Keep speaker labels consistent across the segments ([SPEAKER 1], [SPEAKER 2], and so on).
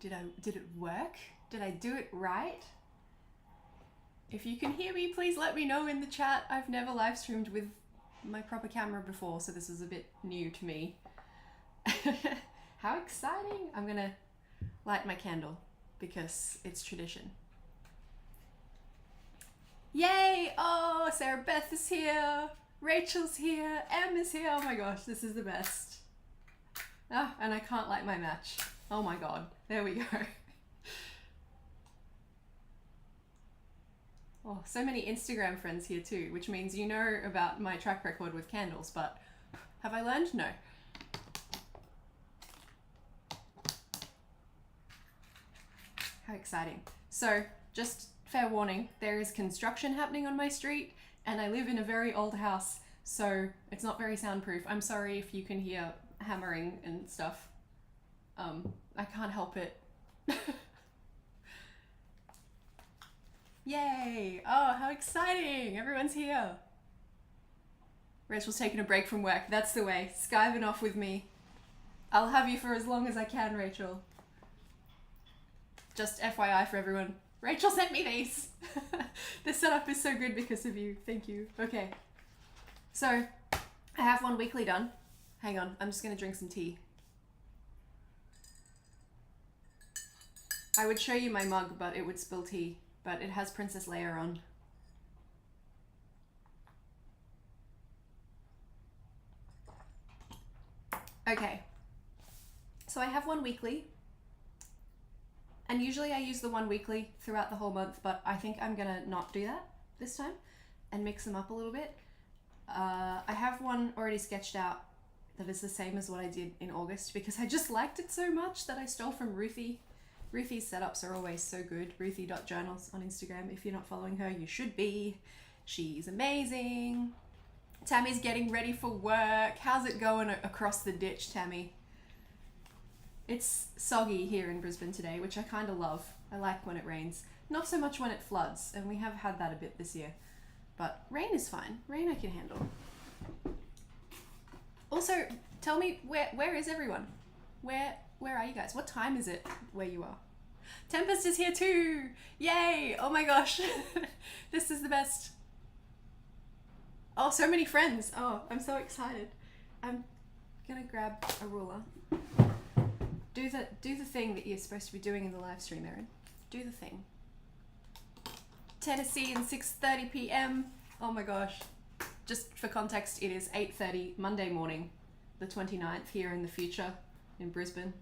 [SPEAKER 1] Did it work? Did I do it right? If you can hear me, please let me know in the chat. I've never live streamed with my proper camera before, so this is a bit new to me. How exciting! I'm gonna light my candle because it's tradition. Yay! Oh, Sarah Beth is here, Rachel's here, Em is here. Oh my gosh, this is the best. Ah, and I can't light my match. Oh my god, there we go. Oh, so many Instagram friends here too, which means you know about my track record with candles, but have I learned? No. How exciting. So, just fair warning, there is construction happening on my street, and I live in a very old house, so it's not very soundproof. I'm sorry if you can hear hammering and stuff. I can't help it. Yay! Oh, how exciting! Everyone's here. Rachel's taking a break from work. That's the way. Skiving off with me. I'll have you for as long as I can, Rachel. Just FYI for everyone. Rachel sent me these. This setup is so good because of you. Thank you. Okay. So, I have one weekly done. Hang on, I'm just gonna drink some tea. I would show you my mug, but it would spill tea. But it has Princess Leia on. Okay. So I have one weekly. And usually I use the one weekly throughout the whole month, but I think I'm gonna not do that this time and mix them up a little bit. I have one already sketched out that is the same as what I did in August because I just liked it so much that I stole from Ruthie. Ruthie's setups are always so good. Ruthie.journals on Instagram. If you're not following her, you should be. She's amazing. Tammy's getting ready for work. How's it going across the ditch, Tammy? It's soggy here in Brisbane today, which I kind of love. I like when it rains. Not so much when it floods, and we have had that a bit this year. But rain is fine. Rain I can handle. Also, tell me, where is everyone? Where are you guys? What time is it where you are? Tempest is here too! Yay! Oh my gosh. This is the best. Oh, so many friends. Oh, I'm so excited. I'm gonna grab a ruler. Do the thing that you're supposed to be doing in the live stream, Erin. Do the thing. Tennessee and 6:30 p.m. Oh my gosh. Just for context, it is 8:30 Monday morning, the 29th here in the future in Brisbane.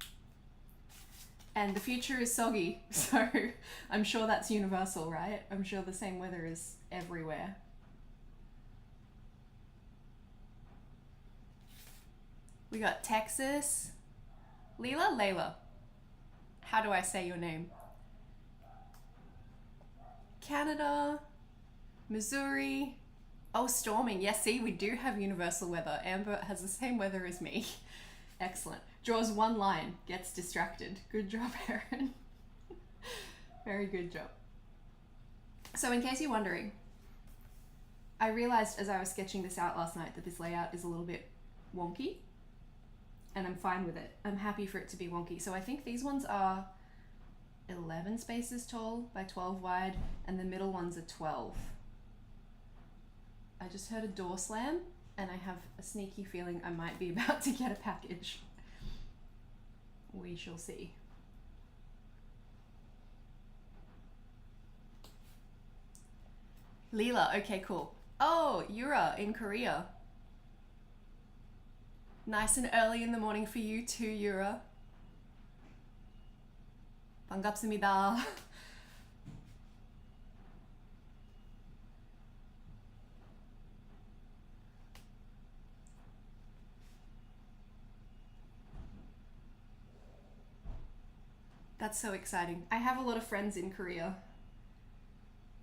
[SPEAKER 1] And the future is soggy, so I'm sure that's universal, right? I'm sure the same weather is everywhere. We got Texas. Layla? How do I say your name? Canada, Missouri. Oh, storming. Yes, see, we do have universal weather. Amber has the same weather as me. Excellent. Draws one line, gets distracted. Good job, Erin. Very good job. So in case you're wondering, I realized as I was sketching this out last night that this layout is a little bit wonky, and I'm fine with it. I'm happy for it to be wonky. So I think these ones are 11 spaces tall by 12 wide, and the middle ones are 12. I just heard a door slam, and I have a sneaky feeling I might be about to get a package. We shall see. Leela, okay, cool. Oh, Yura in Korea. Nice and early in the morning for you too, Yura. 반갑습니다. That's so exciting. I have a lot of friends in Korea.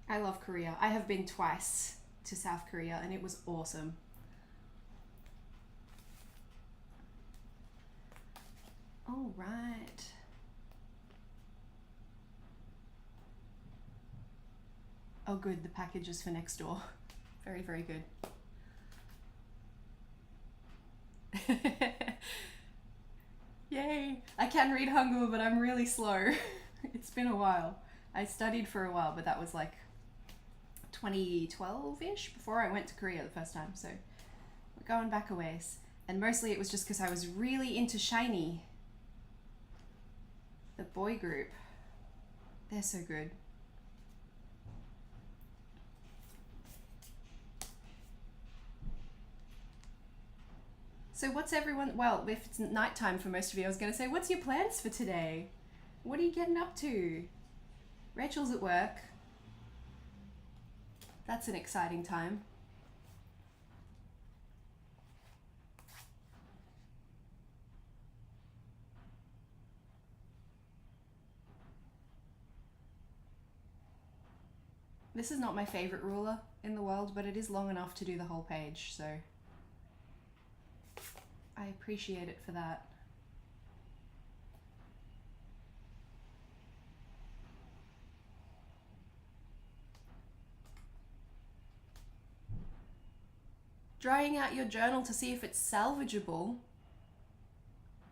[SPEAKER 1] I love Korea. I have been twice to South Korea and it was awesome. All right. Oh good, the package is for next door. Very, very good. Yay! I can read Hangul, but I'm really slow. It's been a while. I studied for a while, but that was like 2012-ish, before I went to Korea the first time, so we're going back a ways. And mostly it was just because I was really into SHINee. The boy group. They're so good. So what's everyone, well, if it's nighttime for most of you, I was going to say, what's your plans for today? What are you getting up to? Rachel's at work. That's an exciting time. This is not my favorite ruler in the world, but it is long enough to do the whole page, so I appreciate it for that. Drying out your journal to see if it's salvageable.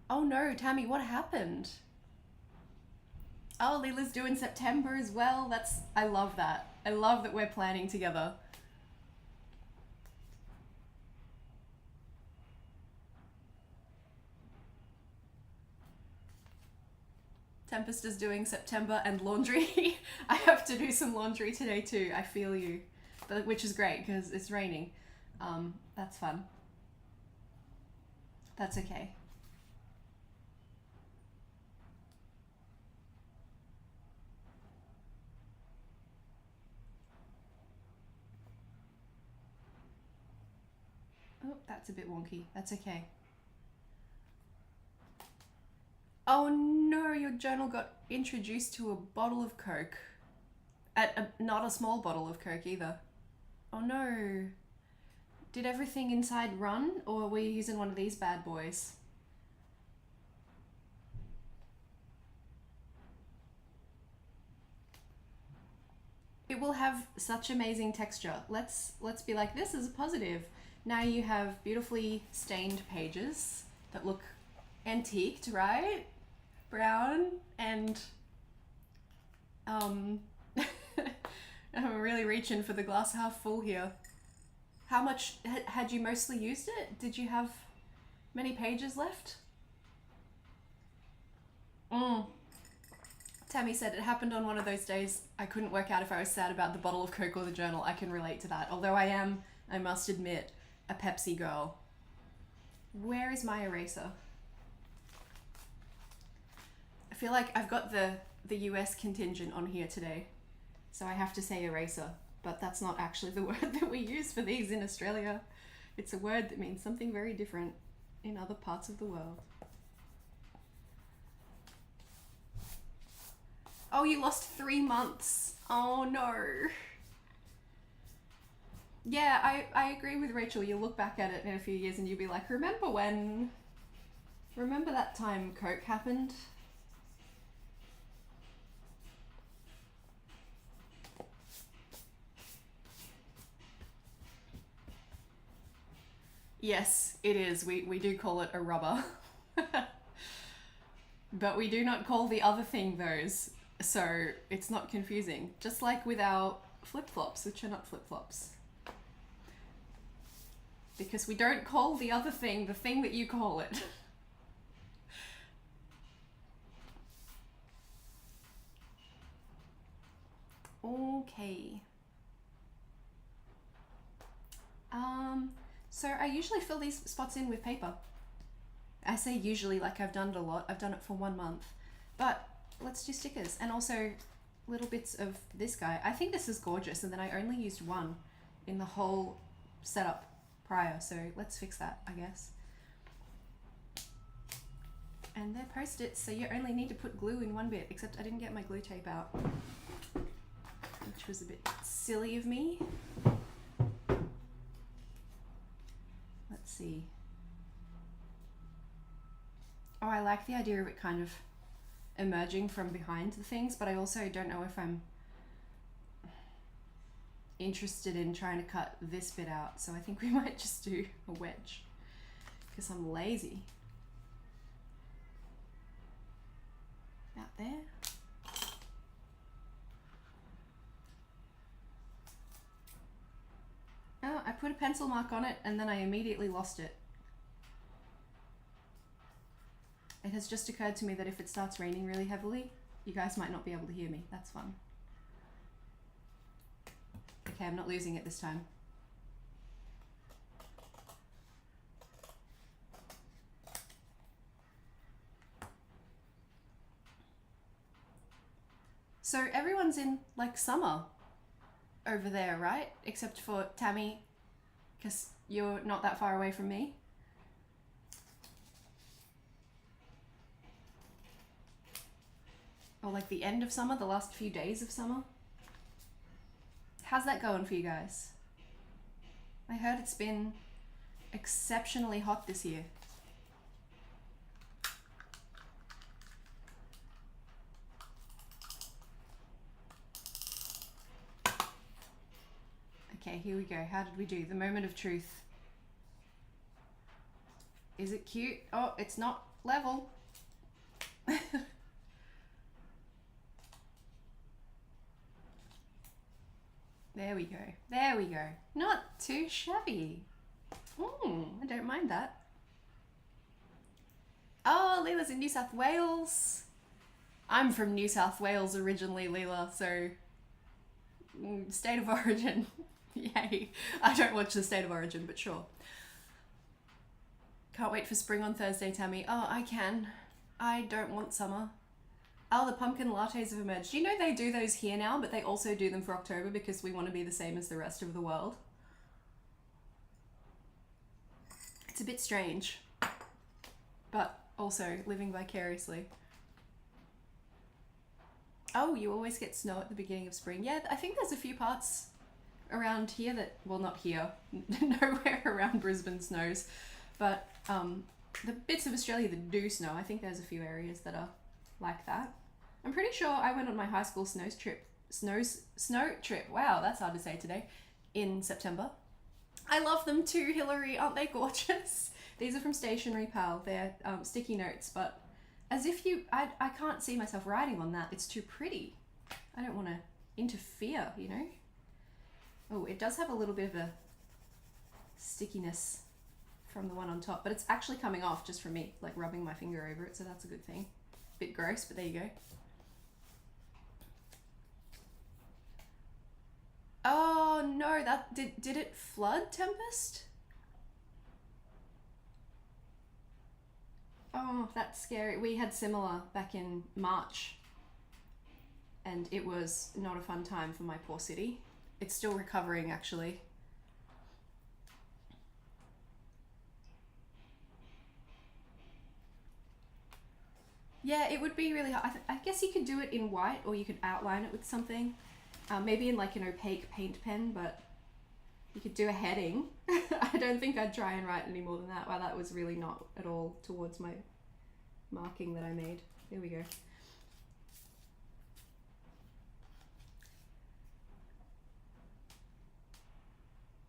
[SPEAKER 1] Oh no, Tammy, what happened? Oh, Lila's doing September as well. I love that. I love that we're planning together. Tempest is doing September and laundry. I have to do some laundry today too. I feel you, but which is great because it's raining. That's fun. That's okay. Oh, that's a bit wonky. That's okay. Oh no, your journal got introduced to a bottle of Coke. Not a small bottle of Coke either. Oh no. Did everything inside run, or were you using one of these bad boys? It will have such amazing texture. Let's be like, this is a positive. Now you have beautifully stained pages that look antiqued, right? Brown and I'm really reaching for the glass half full here. How much had you mostly used it? Did you have many pages left? Tammy said it happened on one of those days. I couldn't work out if I was sad about the bottle of Coke or the journal. I can relate to that. Although I am, I must admit, a Pepsi girl. Where is my eraser? I feel like I've got the US contingent on here today, so I have to say eraser, but that's not actually the word that we use for these in Australia. It's a word that means something very different in other parts of the world. Oh, you lost 3 months. Oh no. Yeah, I agree with Rachel. You'll look back at it in a few years and you'll be like, remember when? Remember that time Coke happened? Yes, it is. We do call it a rubber. But we do not call the other thing those, so it's not confusing. Just like with our flip-flops, which are not flip-flops. Because we don't call the other thing the thing that you call it. Okay. So I usually fill these spots in with paper. I say usually like I've done it a lot. I've done it for 1 month. But let's do stickers and also little bits of this guy. I think this is gorgeous, and then I only used one in the whole setup prior, so let's fix that, I guess. And they're post-its, so you only need to put glue in one bit, except I didn't get my glue tape out, which was a bit silly of me. Let's see. Oh, I like the idea of it kind of emerging from behind the things, but I also don't know if I'm interested in trying to cut this bit out, so I think we might just do a wedge because I'm lazy. About there. Oh, I put a pencil mark on it and then I immediately lost it. It has just occurred to me that if it starts raining really heavily, you guys might not be able to hear me. That's fun. Okay, I'm not losing it this time. So everyone's in like summer over there, right? Except for Tammy, because you're not that far away from me. Or like the end of summer, the last few days of summer. How's that going for you guys? I heard it's been exceptionally hot this year. Okay, here we go. How did we do? The moment of truth. Is it cute? Oh, it's not level. There we go. There we go. Not too shabby. I don't mind that. Oh, Leela's in New South Wales. I'm from New South Wales originally, Leela, so state of origin. Yay. I don't watch the state of origin, but sure. Can't wait for spring on Thursday, Tammy. Oh, I can. I don't want summer. Oh, the pumpkin lattes have emerged. Do you know they do those here now, but they also do them for October because we want to be the same as the rest of the world? It's a bit strange, but also living vicariously. Oh, you always get snow at the beginning of spring. Yeah, I think there's a few parts around here that, well, not here, nowhere around Brisbane snows, but the bits of Australia that do snow, I think there's a few areas that are like that. I'm pretty sure I went on my high school snow trip, wow, that's hard to say today, in September. I love them too, Hillary, aren't they gorgeous? These are from Stationery Pal, they're sticky notes, but as if I can't see myself writing on that, it's too pretty. I don't want to interfere, you know? Oh, it does have a little bit of a stickiness from the one on top, but it's actually coming off just from me, like rubbing my finger over it, so that's a good thing. Bit gross, but there you go. Oh no, that did it flood, Tempest? Oh, that's scary. We had similar back in March and it was not a fun time for my poor city. It's still recovering actually. Yeah, it would be really hard. I guess you could do it in white or you could outline it with something. Maybe in like an opaque paint pen, but you could do a heading. I don't think I'd try and write any more than that. Wow, that was really not at all towards my marking that I made. There we go.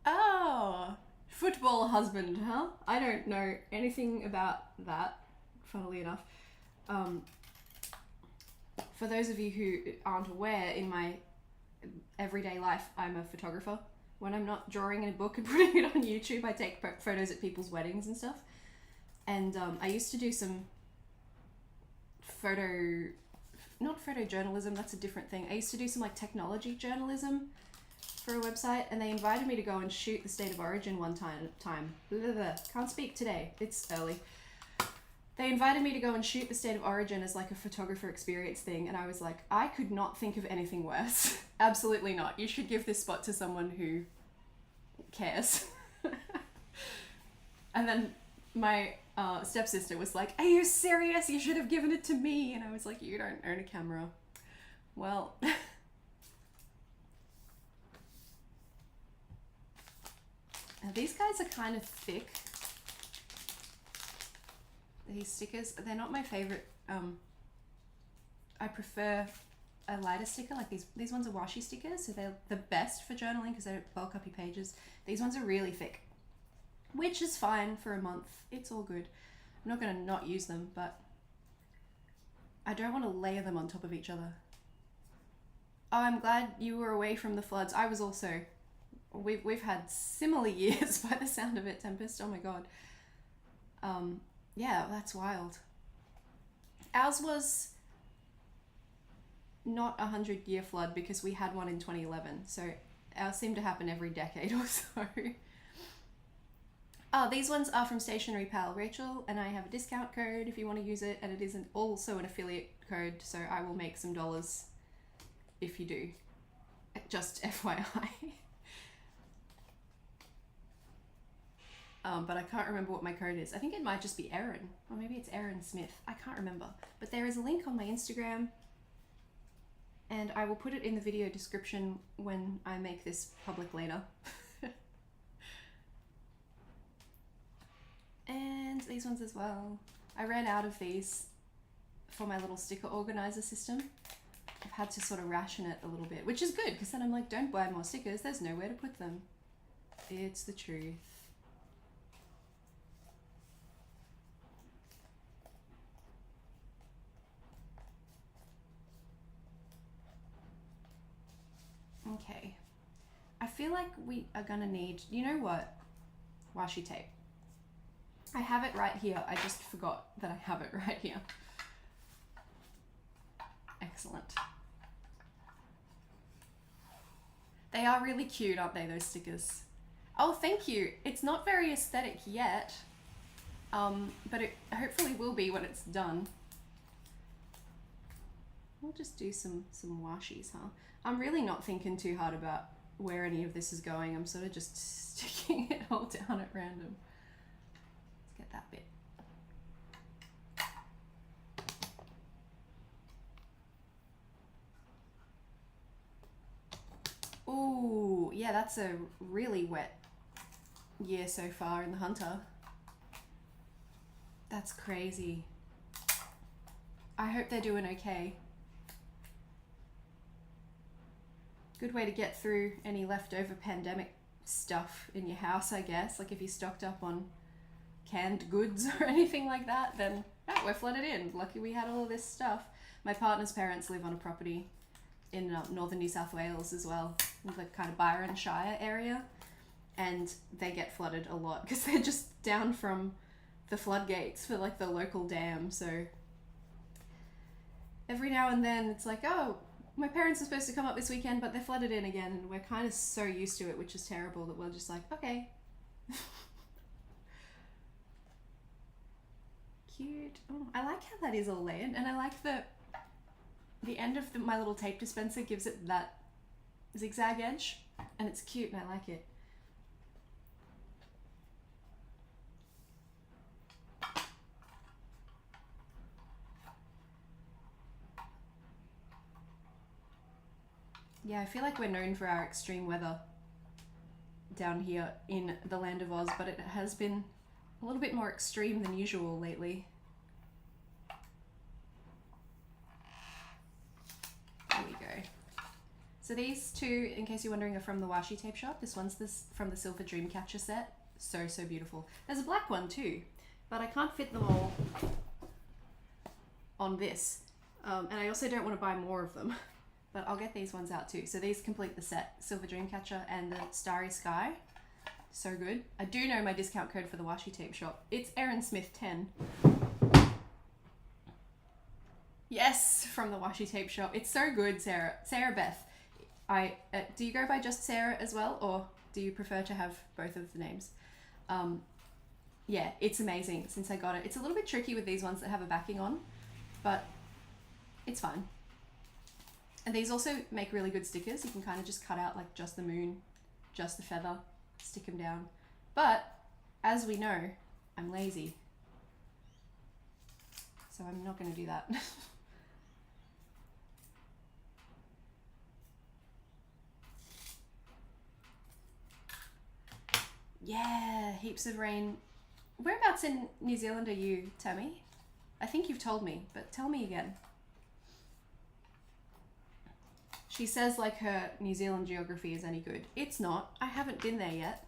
[SPEAKER 1] Oh, football husband, huh? I don't know anything about that, funnily enough. For those of you who aren't aware, in my everyday life, I'm a photographer. When I'm not drawing in a book and putting it on YouTube, I take photos at people's weddings and stuff. And I used to do some not photojournalism, that's a different thing. I used to do some like technology journalism for a website, and they invited me to go and shoot the State of Origin one time. Can't speak today, it's early. They invited me to go and shoot the State of Origin as like a photographer experience thing, and I was like, I could not think of anything worse. Absolutely not. You should give this spot to someone who cares. And then my stepsister was like, are you serious? You should have given it to me. And I was like, you don't own a camera. Well, now these guys are kind of thick. These stickers, they're not my favorite. I prefer a lighter sticker, like these ones are washi stickers, so they're the best for journaling because they don't bulk up your pages. These ones are really thick, which is fine for a month. It's all good. I'm not going to not use them, but I don't want to layer them on top of each other. Oh, I'm glad you were away from the floods. I was also. We've had similar years by the sound of it, Tempest. Oh my god. Yeah, that's wild. Ours was not a 100-year flood because we had one in 2011. So ours seemed to happen every decade or so. Oh, these ones are from Stationery Pal. Rachel and I have a discount code if you want to use it, and it is also an affiliate code, so I will make some dollars if you do. Just FYI. But I can't remember what my code is. I think it might just be Erin, or maybe it's Erin Smith. I can't remember. But there is a link on my Instagram, and I will put it in the video description when I make this public later. And these ones as well. I ran out of these for my little sticker organizer system. I've had to sort of ration it a little bit, which is good because then I'm like, don't buy more stickers, there's nowhere to put them. It's the truth. Okay, I feel like we are gonna need, you know what, washi tape. I have it right here. I just forgot that I have it right here. Excellent. They are really cute, aren't they, those stickers? Oh, thank you. It's not very aesthetic yet, but it hopefully will be when it's done. We'll just do some washis, huh? I'm really not thinking too hard about where any of this is going. I'm sort of just sticking it all down at random. Let's get that bit. Ooh, yeah, that's a really wet year so far in the Hunter. That's crazy. I hope they're doing okay. Good way to get through any leftover pandemic stuff in your house, I guess. Like if you stocked up on canned goods or anything like that, then we're flooded in. Lucky we had all of this stuff. My partner's parents live on a property in northern New South Wales as well, in the kind of Byron Shire area, and they get flooded a lot because they're just down from the floodgates for like the local dam. So every now and then it's like, oh, my parents are supposed to come up this weekend, but they're flooded in again, and we're kind of so used to it, which is terrible, that we're just like, okay. Cute. Oh, I like how that is all layered, and I like the end of my little tape dispenser gives it that zigzag edge, and it's cute, and I like it. Yeah, I feel like we're known for our extreme weather down here in the land of Oz, but it has been a little bit more extreme than usual lately. There we go. So these two, in case you're wondering, are from the Washi tape shop. This one's from the Silver Dreamcatcher set. So, so beautiful. There's a black one too, but I can't fit them all on this. And I also don't want to buy more of them. But I'll get these ones out too. So these complete the set. Silver Dreamcatcher and the Starry Sky. So good. I do know my discount code for the Washi tape shop. It's Erin Smith 10. Yes, from the Washi tape shop. It's so good, Sarah. Sarah Beth. Do you go by just Sarah as well, or do you prefer to have both of the names? Yeah, it's amazing since I got it. It's a little bit tricky with these ones that have a backing on, but it's fine. And these also make really good stickers. You can kind of just cut out like just the moon, just the feather, stick them down. But as we know, I'm lazy. So I'm not going to do that. Yeah, heaps of rain. Whereabouts in New Zealand are you, Tammy? I think you've told me, but tell me again. She says like her New Zealand geography is any good. It's not. I haven't been there yet.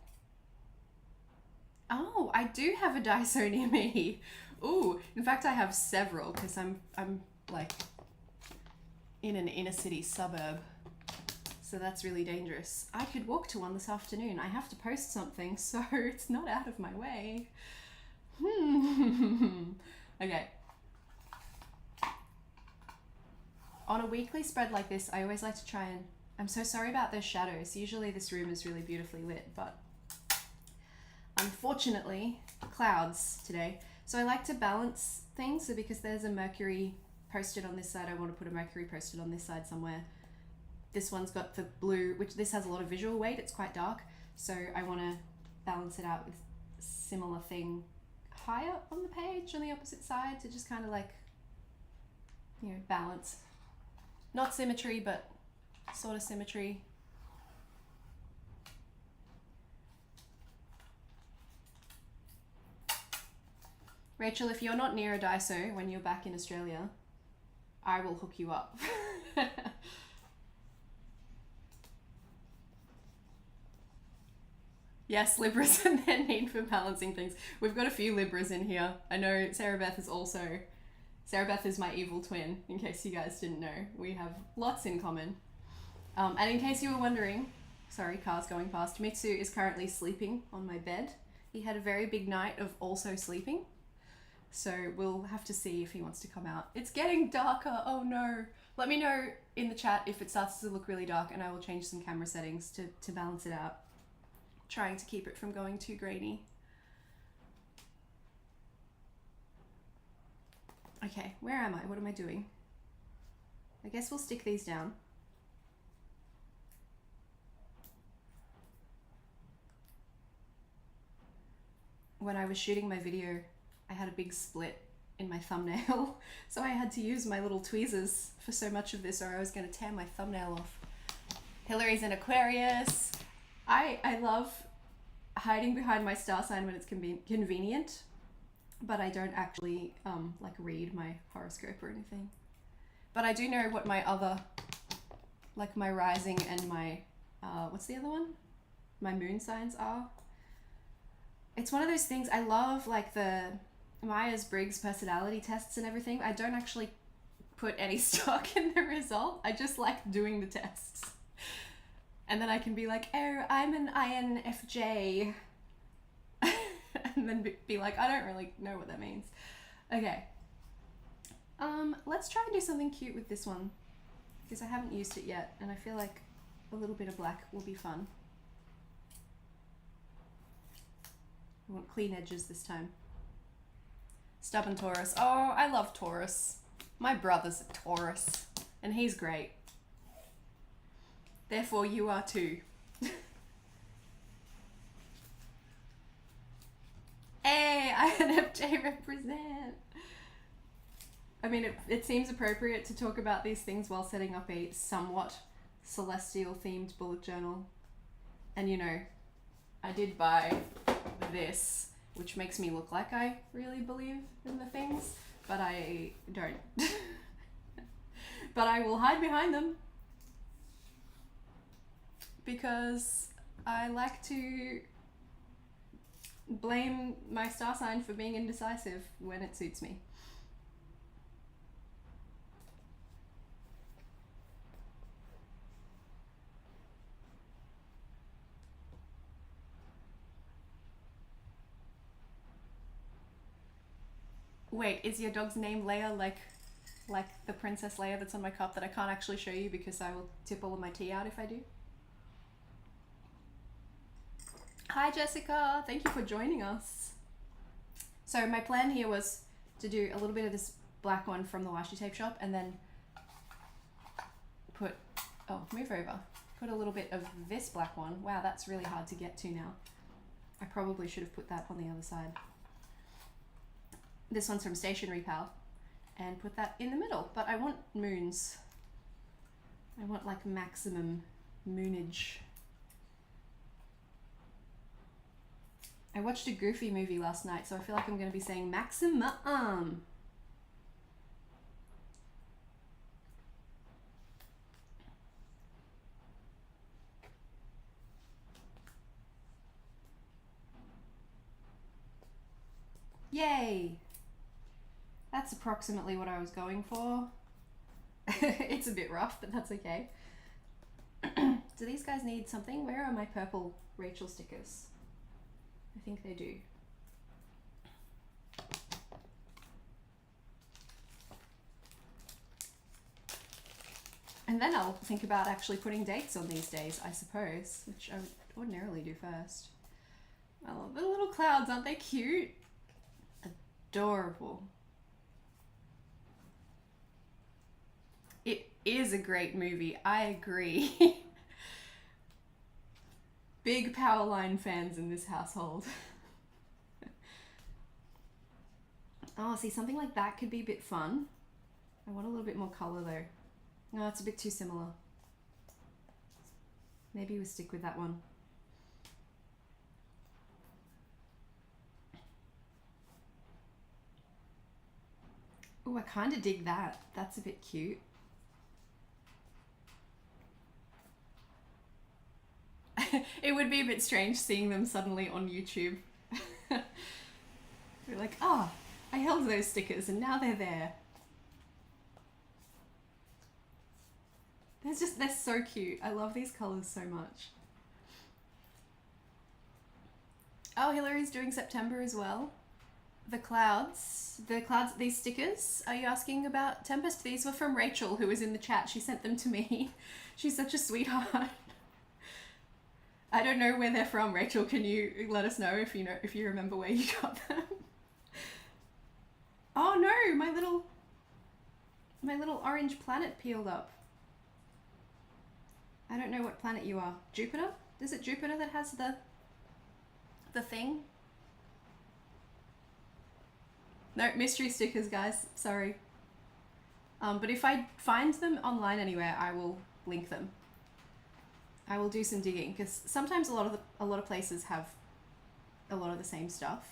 [SPEAKER 1] Oh, I do have a Daiso near me. Ooh, in fact I have several because I'm like in an inner city suburb. So that's really dangerous. I could walk to one this afternoon. I have to post something, so it's not out of my way. Okay. On a weekly spread like this, I always like to try and... I'm so sorry about those shadows. Usually this room is really beautifully lit, but unfortunately, clouds today. So I like to balance things. So because there's a Mercury posted on this side, I want to put a Mercury posted on this side somewhere. This one's got the blue, which this has a lot of visual weight. It's quite dark. So I want to balance it out with a similar thing higher on the page on the opposite side to just kind of like, you know, balance. Not symmetry, but sort of symmetry. Rachel, if you're not near a Daiso when you're back in Australia, I will hook you up. Yes, Libras and their need for balancing things. We've got a few Libras in here. I know Sarah Beth is also... Sarah Beth is my evil twin, in case you guys didn't know. We have lots in common. And in case you were wondering, sorry, cars going past, Mitsu is currently sleeping on my bed. He had a very big night of also sleeping. So we'll have to see if he wants to come out. It's getting darker, oh no. Let me know in the chat if it starts to look really dark and I will change some camera settings to balance it out. Trying to keep it from going too grainy. Okay, where am I? What am I doing? I guess we'll stick these down. When I was shooting my video, I had a big split in my thumbnail, so I had to use my little tweezers for so much of this or I was going to tear my thumbnail off. Hillary's an Aquarius. I love hiding behind my star sign when it's convenient, but I don't actually like read my horoscope or anything. But I do know what my other, like my rising and my, what's the other one? My moon signs are. It's one of those things, I love like the Myers-Briggs personality tests and everything. I don't actually put any stock in the result. I just like doing the tests. And then I can be like, oh, I'm an INFJ. And then be like, I don't really know what that means. Okay. Let's try and do something cute with this one. Because I haven't used it yet. And I feel like a little bit of black will be fun. I want clean edges this time. Stubborn Taurus. Oh, I love Taurus. My brother's a Taurus. And he's great. Therefore, you are too. Hey, INFJ represent. I mean, it seems appropriate to talk about these things while setting up a somewhat celestial themed bullet journal. And you know, I did buy this, which makes me look like I really believe in the things, but I don't. But I will hide behind them. Because I like to blame my star sign for being indecisive when it suits me. Wait, is your dog's name Leia like the Princess Leia that's on my cup that I can't actually show you because I will tip all of my tea out if I do? Hi Jessica, thank you for joining us. So my plan here was to do a little bit of this black one from the Washi tape shop and then put, oh, move over. Put a little bit of this black one. Wow, that's really hard to get to now. I probably should have put that on the other side. This one's from Stationery Pal. And put that in the middle, but I want moons. I want like maximum moonage. I watched a Goofy movie last night, so I feel like I'm going to be saying maximum. Yay! That's approximately what I was going for. It's a bit rough, but that's okay. Do these guys need something? Where are my purple Rachel stickers? I think they do. And then I'll think about actually putting dates on these days, I suppose, which I would ordinarily do first. I love the little clouds, aren't they cute? Adorable. It is a great movie, I agree. Big Powerline fans in this household. Oh, see, something like that could be a bit fun. I want a little bit more color though. No, it's a bit too similar. Maybe we stick with that one. Oh, I kind of dig that. That's a bit cute. It would be a bit strange seeing them suddenly on YouTube. We're like, oh, I held those stickers and now they're there. They're so cute. I love these colors so much. Oh, Hillary's doing September as well. The clouds, these stickers, are you asking about, Tempest? These were from Rachel, who was in the chat. She sent them to me. She's such a sweetheart. I don't know where they're from, Rachel. Can you let us know if you remember where you got them? Oh no, my little orange planet peeled up. I don't know what planet you are. Jupiter? Is it Jupiter that has the thing? No, mystery stickers, guys. Sorry. But if I find them online anywhere, I will link them. I will do some digging because sometimes a lot of places have a lot of the same stuff.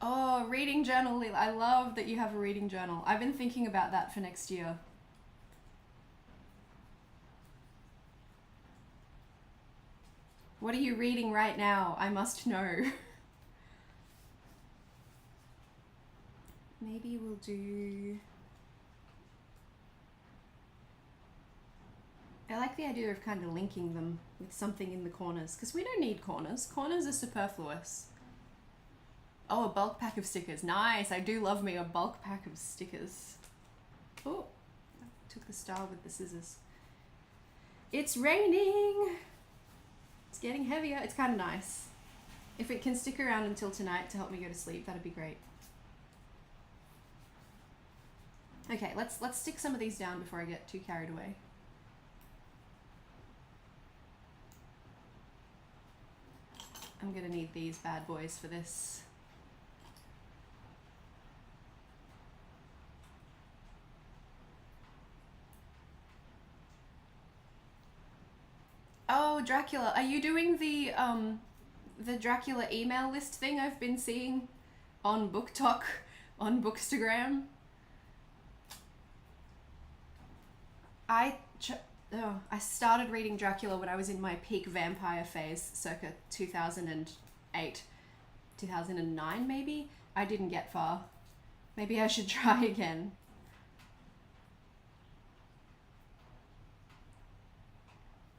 [SPEAKER 1] Oh, reading journal. I love that you have a reading journal. I've been thinking about that for next year. What are you reading right now? I must know. Maybe we'll do... I like the idea of kind of linking them with something in the corners because we don't need corners. Corners are superfluous. Oh, a bulk pack of stickers. Nice. I do love me a bulk pack of stickers. Oh, I took the star with the scissors. It's raining. It's getting heavier. It's kind of nice. If it can stick around until tonight to help me go to sleep, that'd be great. Okay, let's stick some of these down before I get too carried away. I'm gonna need these bad boys for this. Oh, Dracula, are you doing the Dracula email list thing I've been seeing on BookTok, on Bookstagram? I started reading Dracula when I was in my peak vampire phase, circa 2008, 2009 maybe? I didn't get far. Maybe I should try again.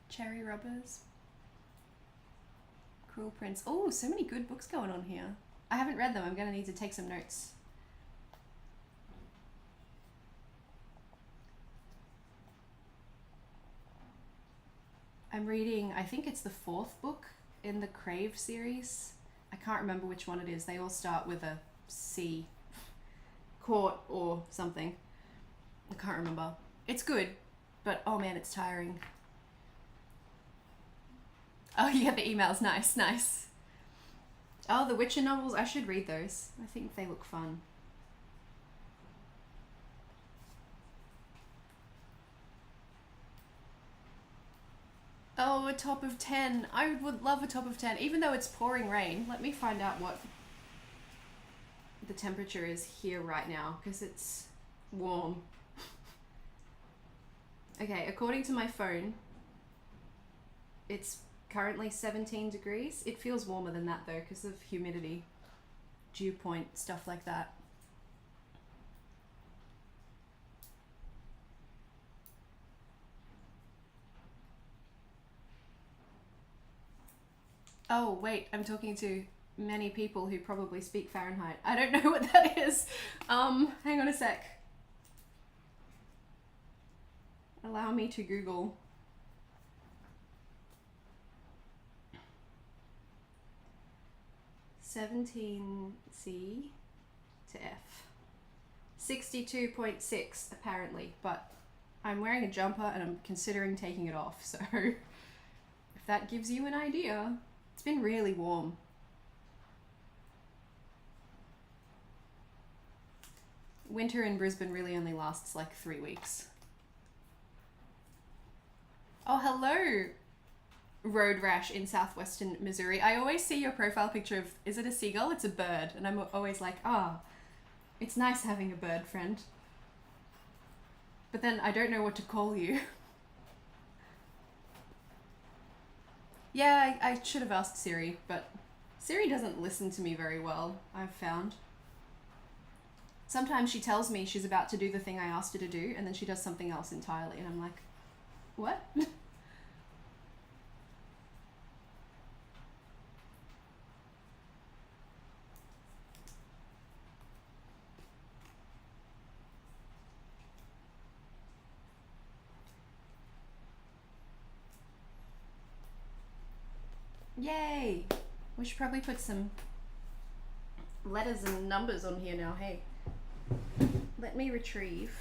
[SPEAKER 1] Cherry rubbers. Cruel Prince. Oh, so many good books going on here. I haven't read them. I'm going to need to take some notes. I'm reading, I think it's the 4th book in the Crave series. I can't remember which one it is. They all start with a C. Court or something. I can't remember. It's good, but oh man, it's tiring. Oh, you get the emails. Nice, nice. Oh, the Witcher novels. I should read those. I think they look fun. Oh, a top of 10. I would love a top of 10, even though it's pouring rain. Let me find out what the temperature is here right now, because it's warm. Okay, according to my phone, it's currently 17 degrees. It feels warmer than that though because of humidity, dew point, stuff like that. Oh wait, I'm talking to many people who probably speak Fahrenheit. I don't know what that is. Hang on a sec. Allow me to Google. (17 C to F). 62.6 apparently, but I'm wearing a jumper and I'm considering taking it off, so if that gives you an idea. It's been really warm. Winter in Brisbane really only lasts like 3 weeks. Oh, hello, Road Rash in southwestern Missouri. I always see your profile picture of, is it a seagull? It's a bird. And I'm always like, ah, it's nice having a bird friend. But then I don't know what to call you. Yeah, I should have asked Siri, but Siri doesn't listen to me very well, I've found. Sometimes she tells me she's about to do the thing I asked her to do, and then she does something else entirely, and I'm like, what? Yay! We should probably put some letters and numbers on here now. Hey, let me retrieve.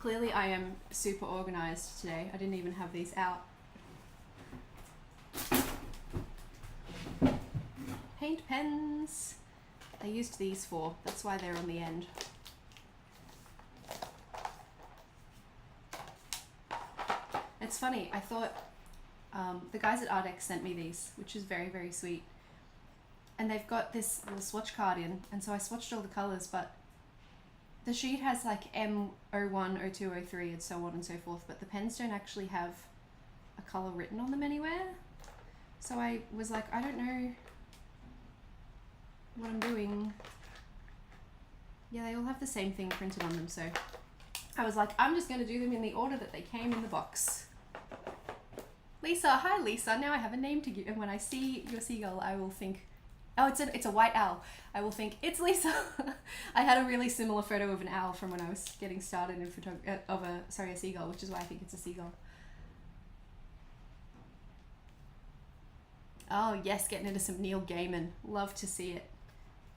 [SPEAKER 1] Clearly I am super organized today. I didn't even have these out. Paint pens. I used these for, that's why they're on the end. It's funny, I thought the guys at Ardex sent me these, which is very, very sweet. And they've got this little swatch card in, and so I swatched all the colours, but the sheet has like M01, 02, 03 and so on and so forth, but the pens don't actually have a colour written on them anywhere. So I was like, I don't know what I'm doing. Yeah, they all have the same thing printed on them, so I was like, I'm just going to do them in the order that they came in the box. Lisa, hi Lisa, now I have a name to give, and when I see your seagull I will think, oh, it's a white owl. I will think, it's Lisa. I had a really similar photo of an owl from when I was getting started in a seagull, which is why I think it's a seagull. Oh yes, getting into some Neil Gaiman. Love to see it.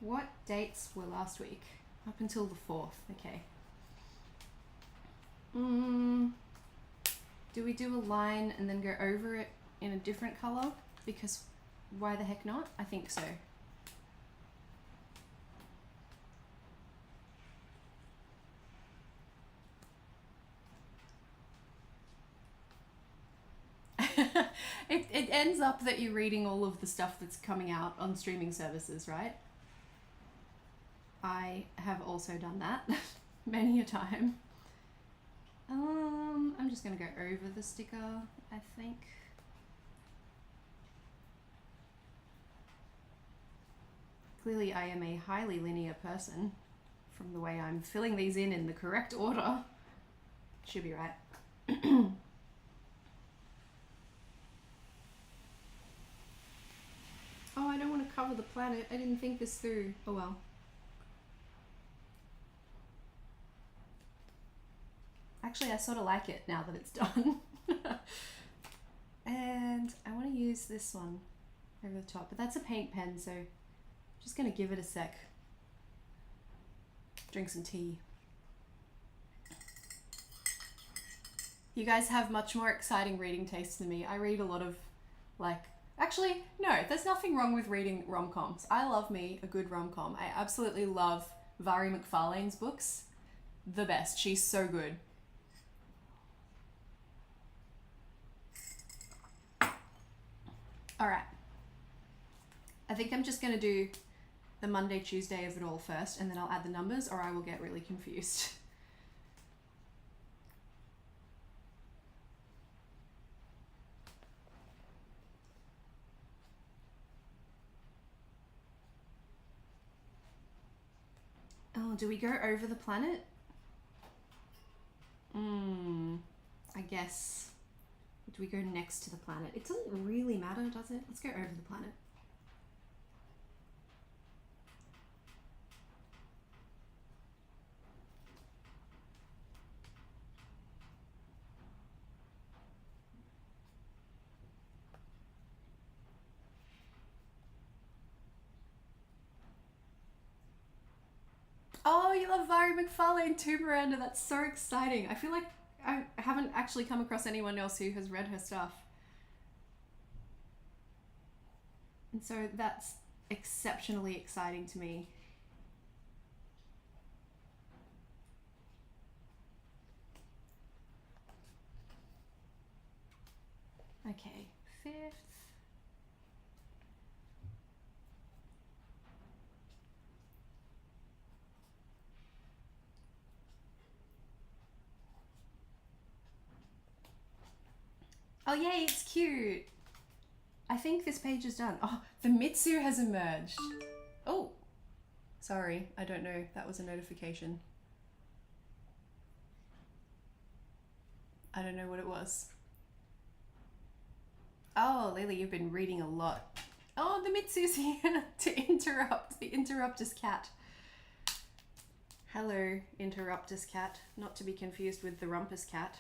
[SPEAKER 1] What dates were last week? Up until the 4th, okay. Do we do a line and then go over it in a different color? Because why the heck not? I think so. It ends up that you're reading all of the stuff that's coming out on streaming services, right? I have also done that many a time. I'm just gonna go over the sticker, I think. Clearly I am a highly linear person from the way I'm filling these in the correct order. Should be right. Oh, I don't want to cover the planet. I didn't think this through. Oh well. Actually, I sort of like it now that it's done. And I want to use this one over the top, but that's a paint pen, so I'm just going to give it a sec. Drink some tea. You guys have much more exciting reading tastes than me. I read a lot of, like, actually, no, there's nothing wrong with reading rom-coms. I love me a good rom-com. I absolutely love Vari McFarlane's books. The best. She's so good. All right. I think I'm just going to do the Monday, Tuesday of it all first, and then I'll add the numbers, or I will get really confused. Oh, do we go over the planet? I guess. Do we go next to the planet? It doesn't really matter, does it? Let's go over the planet. Oh, you love Vari McFarlane too, Miranda. That's so exciting. I feel like I haven't actually come across anyone else who has read her stuff. And so that's exceptionally exciting to me. Okay, 5th. Oh yay, it's cute. I think this page is done. Oh, the Mitsu has emerged. Oh, sorry, I don't know. That was a notification. I don't know what it was. Oh, Lily, you've been reading a lot. Oh, the Mitsu's here to interrupt. The Interruptus cat. Hello, Interruptus cat. Not to be confused with the Rumpus cat.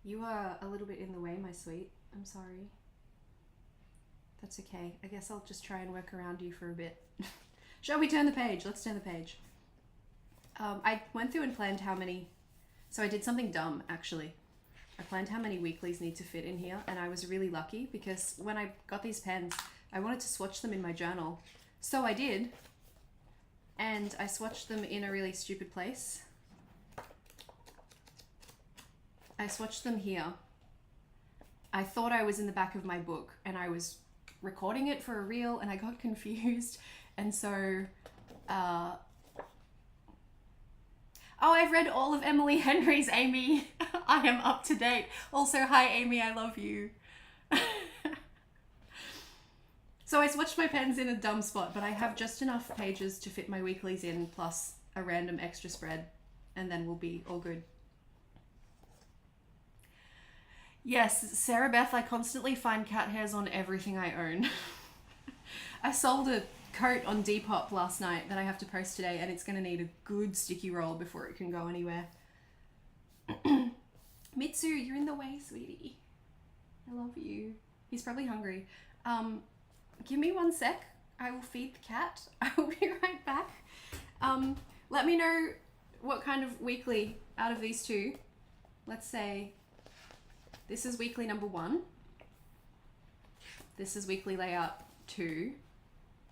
[SPEAKER 1] You are a little bit in the way, my sweet. I'm sorry. That's okay. I guess I'll just try and work around you for a bit. Shall we turn the page? Let's turn the page. I went through and planned how many... So I did something dumb, actually. I planned how many weeklies need to fit in here, and I was really lucky because when I got these pens, I wanted to swatch them in my journal. So I did, and I swatched them in a really stupid place. I swatched them here. I thought I was in the back of my book, and I was recording it for a reel, and I got confused, and so... Oh, I've read all of Emily Henry's, Amy. I am up to date. Also, hi, Amy, I love you. So I swatched my pens in a dumb spot, but I have just enough pages to fit my weeklies in, plus a random extra spread, and then we'll be all good. Yes, Sarah Beth, I constantly find cat hairs on everything I own. I sold a coat on Depop last night that I have to post today, and it's going to need a good sticky roll before it can go anywhere. Mitsu, you're in the way, sweetie. I love you. He's probably hungry. Give me 1 sec. I will feed the cat. I will be right back. Let me know what kind of weekly out of these two. Let's say this is weekly number 1. This is weekly layout 2.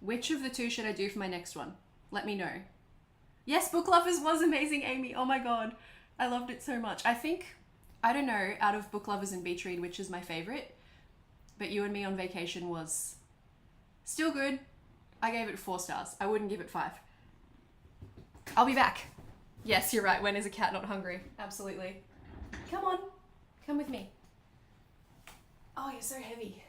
[SPEAKER 1] Which of the two should I do for my next one? Let me know. Yes, Book Lovers was amazing, Amy. Oh my god. I loved it so much. I think, I don't know, out of Book Lovers and Beach Read, which is my favorite, but You and Me on Vacation was still good. I gave it 4 stars. I wouldn't give it 5. I'll be back. Yes, you're right. When is a cat not hungry? Absolutely. Come on. Come with me. Oh, you're so heavy.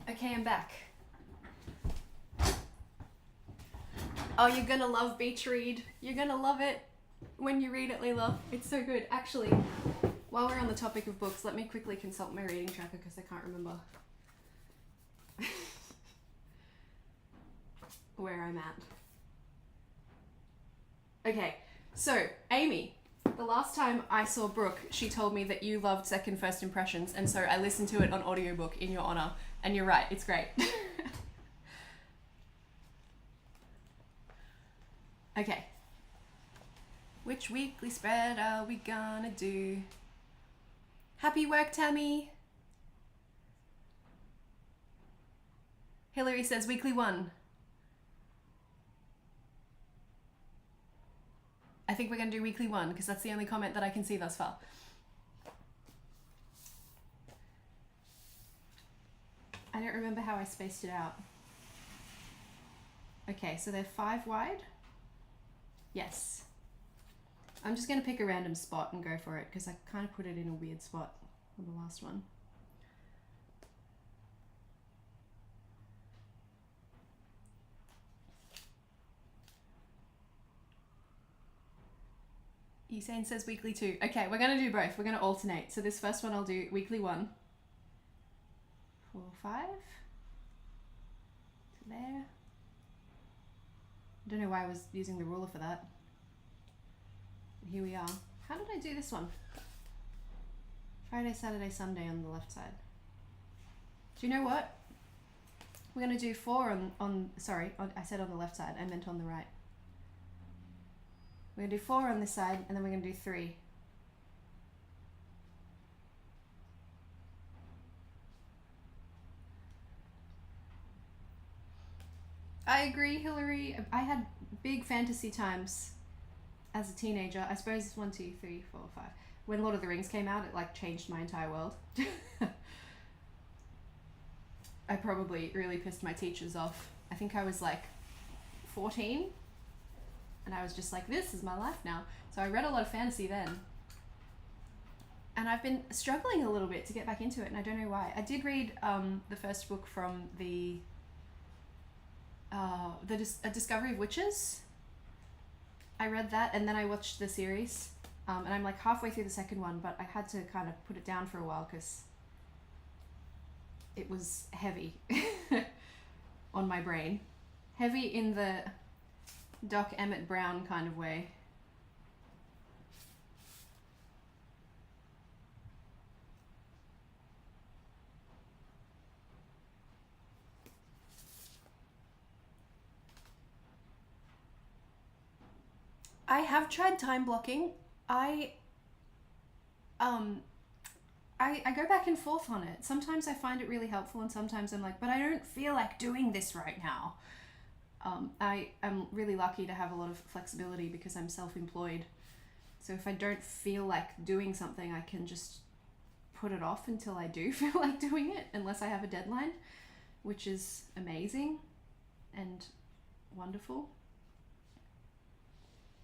[SPEAKER 1] Okay, I'm back. Oh, you're gonna love Beach Read. You're gonna love it when you read it, Leela. It's so good. Actually, while we're on the topic of books, let me quickly consult my reading tracker because I can't remember where I'm at. Okay, so Amy, The last time I saw Brooke, she told me that you loved Second First Impressions, and so I listened to it on audiobook in your honor, and you're right, it's great. Okay. Which weekly spread are we gonna do? Happy work, Tammy! Hillary says weekly 1. I think we're gonna do weekly 1 because that's the only comment that I can see thus far. I don't remember how I spaced it out. Okay, so they're 5 wide. Yes. I'm just gonna pick a random spot and go for it because I kind of put it in a weird spot on the last one. Usain says weekly 2. Okay, we're gonna do both. We're gonna alternate. So this first one I'll do weekly 1. 4, 5. To there. I don't know why I was using the ruler for that. Here we are. How did I do this one? Friday, Saturday, Sunday on the left side. Do you know what? We're gonna do 4 I said on the left side, I meant on the right. We're gonna do 4 on this side, and then we're gonna do 3. I agree, Hillary. I had big fantasy times as a teenager. I suppose it's 1, 2, 3, 4, 5. When Lord of the Rings came out, it like changed my entire world. I probably really pissed my teachers off. I think I was like 14. And I was just like, this is my life now. So I read a lot of fantasy then. And I've been struggling a little bit to get back into it, and I don't know why. I did read the first book from A Discovery of Witches. I read that, and then I watched the series. And I'm like halfway through the second one, but I had to kind of put it down for a while because it was heavy on my brain. Heavy in the Doc Emmett Brown kind of way. I have tried time blocking. I go back and forth on it. Sometimes I find it really helpful, and sometimes I'm like, but I don't feel like doing this right now. I am really lucky to have a lot of flexibility because I'm self-employed. So if I don't feel like doing something, I can just put it off until I do feel like doing it, unless I have a deadline, which is amazing and wonderful.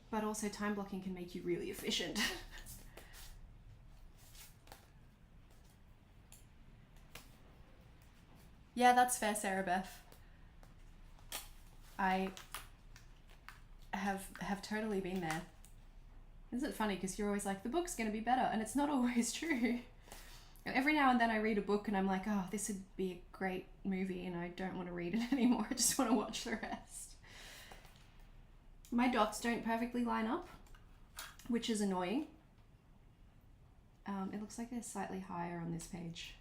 [SPEAKER 1] But also time blocking can make you really efficient. Yeah, that's fair, Sarah Beth. I have totally been there. Isn't it funny because you're always like, the book's going to be better, and it's not always true. And every now and then I read a book and I'm like, oh, this would be a great movie, and I don't want to read it anymore. I just want to watch the rest. My dots don't perfectly line up, which is annoying. It looks like they're slightly higher on this page.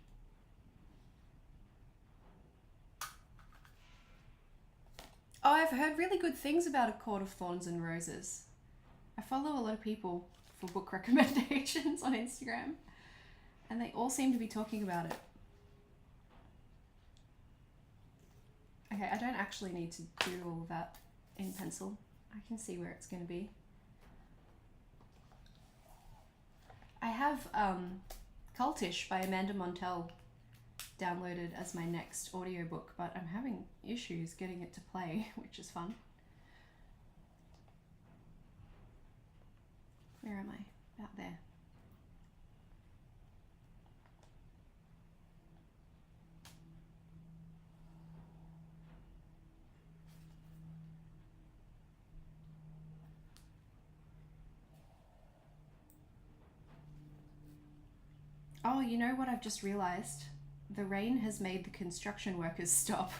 [SPEAKER 1] Oh, I've heard really good things about A Court of Thorns and Roses. I follow a lot of people for book recommendations on Instagram, and they all seem to be talking about it. Okay, I don't actually need to do all of that in pencil. I can see where it's going to be. I have Cultish by Amanda Montell downloaded as my next audiobook, but I'm having issues getting it to play, which is fun. Where am I? About there. Oh, you know what I've just realized? The rain has made the construction workers stop.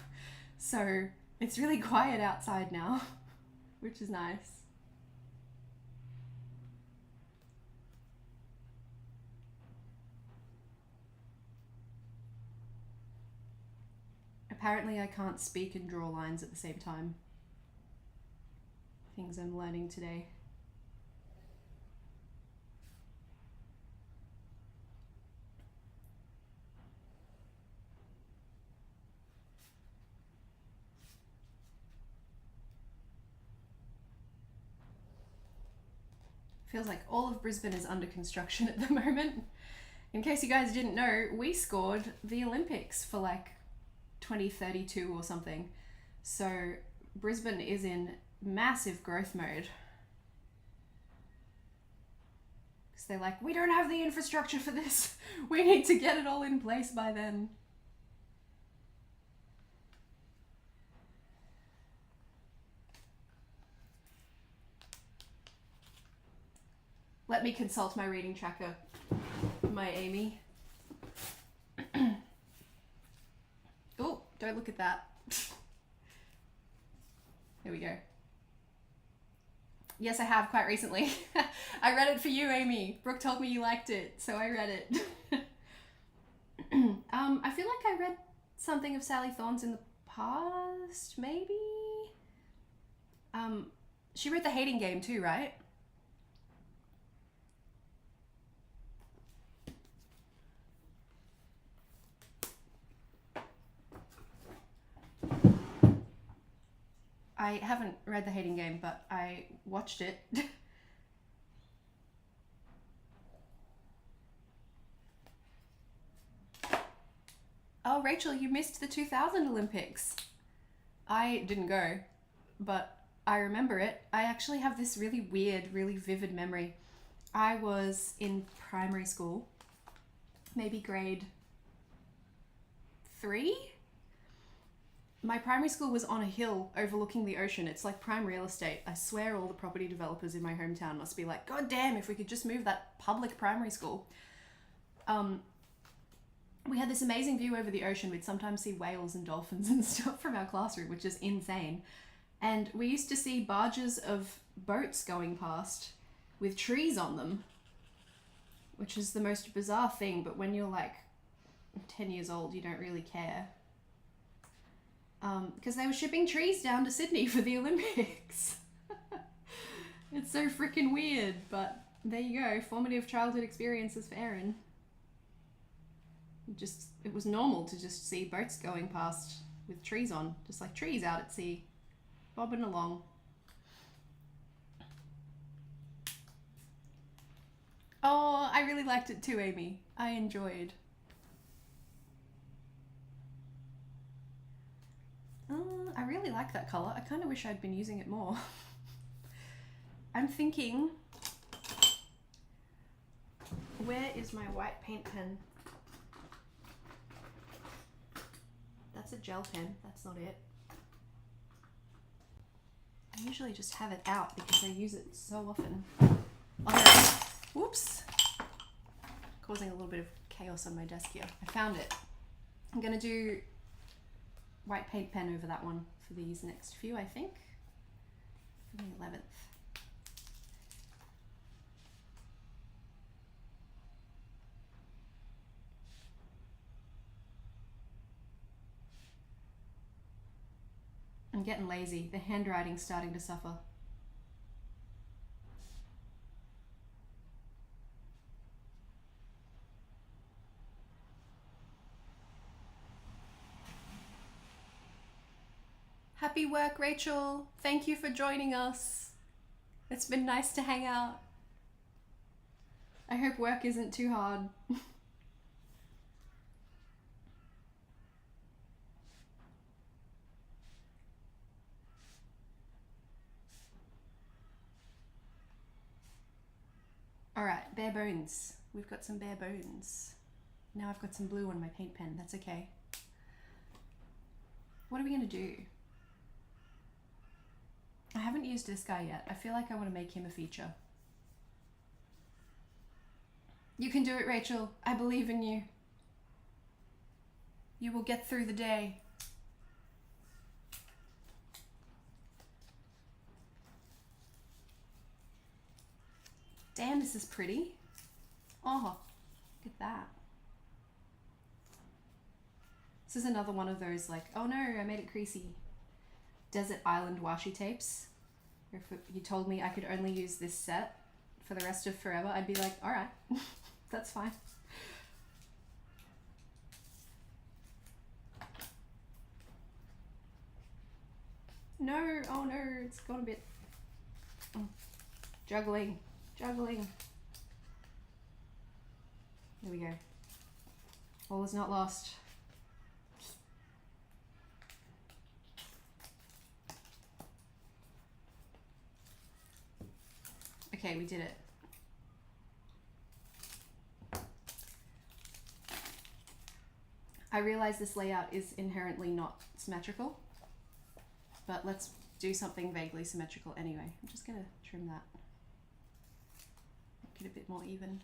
[SPEAKER 1] So it's really quiet outside now, which is nice. Apparently I can't speak and draw lines at the same time. Things I'm learning today. Feels like all of Brisbane is under construction at the moment. In case you guys didn't know, we scored the Olympics for like 2032 or something. So Brisbane is in massive growth mode. Because they're like, we don't have the infrastructure for this. We need to get it all in place by then. Let me consult my reading tracker, my Amy. Oh, don't look at that. Here we go. Yes, I have, quite recently. I read it for you, Amy. Brooke told me you liked it, so I read it. I feel like I read something of Sally Thorne's in the past, maybe? She wrote The Hating Game too, right? I haven't read The Hating Game, but I watched it. Oh, Rachel, you missed the 2000 Olympics. I didn't go, but I remember it. I actually have this really weird, really vivid memory. I was in primary school, maybe grade 3? My primary school was on a hill overlooking the ocean. It's like prime real estate. I swear all the property developers in my hometown must be like, God damn, if we could just move that public primary school. We had this amazing view over the ocean. We'd sometimes see whales and dolphins and stuff from our classroom, which is insane. And we used to see barges of boats going past with trees on them, which is the most bizarre thing. But when you're like 10 years old, you don't really care. Because they were shipping trees down to Sydney for the Olympics. It's so freaking weird, but there you go. Formative childhood experiences for Erin. It was normal to just see boats going past with trees on, just like trees out at sea, bobbing along. Oh, I really liked it too, Amy. I enjoyed. I really like that colour. I kind of wish I'd been using it more. I'm thinking, where is my white paint pen? That's a gel pen, that's not it. I usually just have it out because I use it so often. Oh, whoops. Causing a little bit of chaos on my desk here. I found it. I'm gonna do white paint pen over that one for these next few, I think, for the 11th. I'm getting lazy. The handwriting's starting to suffer. Happy work, Rachel. Thank you for joining us. It's been nice to hang out. I hope work isn't too hard. All right, bare bones. We've got some bare bones. Now I've got some blue on my paint pen. That's okay. What are we gonna do? I haven't used this guy yet. I feel like I want to make him a feature. You can do it, Rachel. I believe in you. You will get through the day. Damn, this is pretty. Oh, look at that. This is another one of those like, oh no, I made it creasy. Desert Island washi tapes. If you told me I could only use this set for the rest of forever, I'd be like, all right, that's fine. No, oh no, it's gone a bit. Oh. Juggling, juggling. There we go. All is not lost. Okay, we did it. I realize this layout is inherently not symmetrical, but let's do something vaguely symmetrical anyway. I'm just gonna trim that. Make it a bit more even.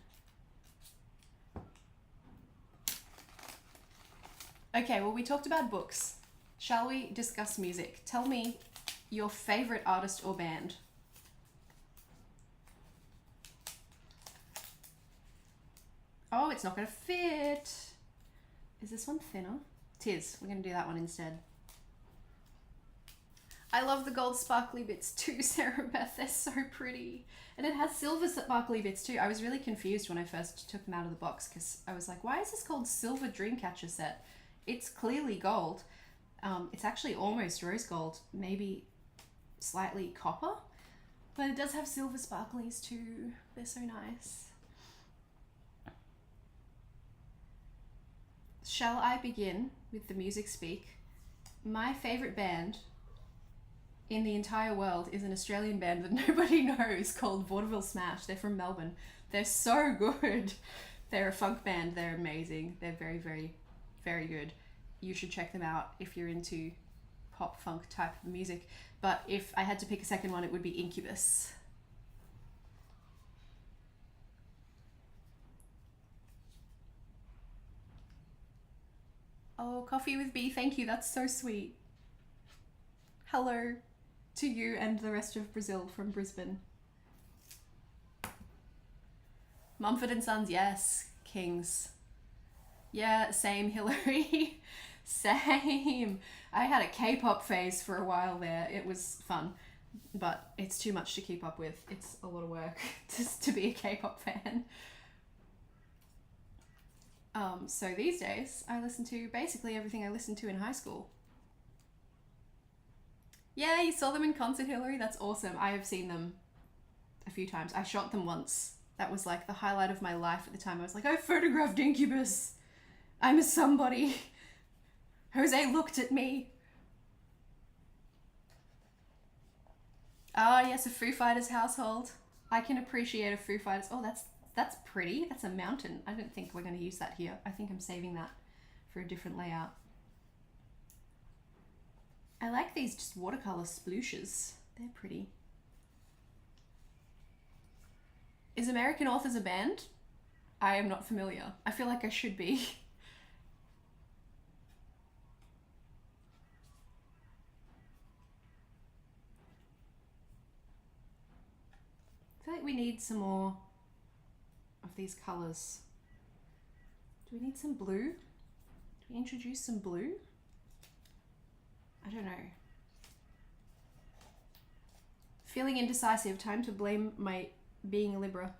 [SPEAKER 1] Okay, well, we talked about books. Shall we discuss music? Tell me your favorite artist or band. Oh, it's not gonna fit. Is this one thinner? It is. We're gonna do that one instead. I love the gold sparkly bits too, Sarah Beth. They're so pretty. And it has silver sparkly bits too. I was really confused when I first took them out of the box because I was like, why is this called Silver Dreamcatcher set? It's clearly gold. It's actually almost rose gold, maybe slightly copper, but it does have silver sparklies too. They're so nice. Shall I begin with the music speak? My favorite band in the entire world is an Australian band that nobody knows called Vaudeville Smash. They're from Melbourne. They're so good. They're a funk band. They're amazing. They're very, very, very good. You should check them out if you're into pop funk type of music. But if I had to pick a second one, it would be Incubus. Oh, Coffee with B, thank you. That's so sweet. Hello to you and the rest of Brazil from Brisbane. Mumford & Sons, yes. Kings. Yeah, same, Hillary. Same. I had a K-pop phase for a while there. It was fun, but it's too much to keep up with. It's a lot of work just to be a K-pop fan. So these days, I listen to basically everything I listened to in high school. Yeah, you saw them in concert, Hillary? That's awesome. I have seen them a few times. I shot them once. That was like the highlight of my life at the time. I was like, I photographed Incubus. I'm a somebody. Jose looked at me. Ah, yes, a Foo Fighters household. I can appreciate a Foo Fighters. Oh, that's pretty. That's a mountain. I don't think we're going to use that here. I think I'm saving that for a different layout. I like these just watercolor splooshes. They're pretty. Is American Authors a band? I am not familiar. I feel like I should be. I feel like we need some more of these colors. Do we need some blue? Do we introduce some blue? I don't know. Feeling indecisive. Time to blame my being a Libra.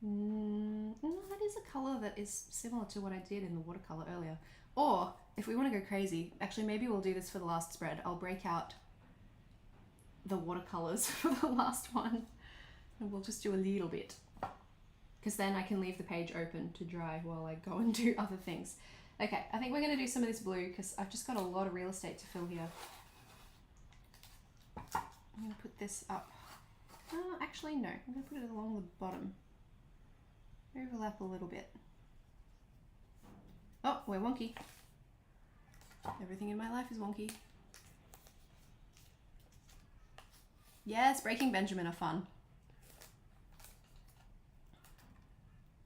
[SPEAKER 1] No, that is a color that is similar to what I did in the watercolor earlier. Or if we want to go crazy, actually maybe we'll do this for the last spread. I'll break out the watercolors for the last one and we'll just do a little bit, because then I can leave the page open to dry while I go and do other things. Okay, I think we're going to do some of this blue because I've just got a lot of real estate to fill here. I'm going to put this up. Actually no, I'm going to put it along the bottom. Overlap a little bit. Oh, we're wonky. Everything in my life is wonky. Yes, Breaking Benjamin are fun.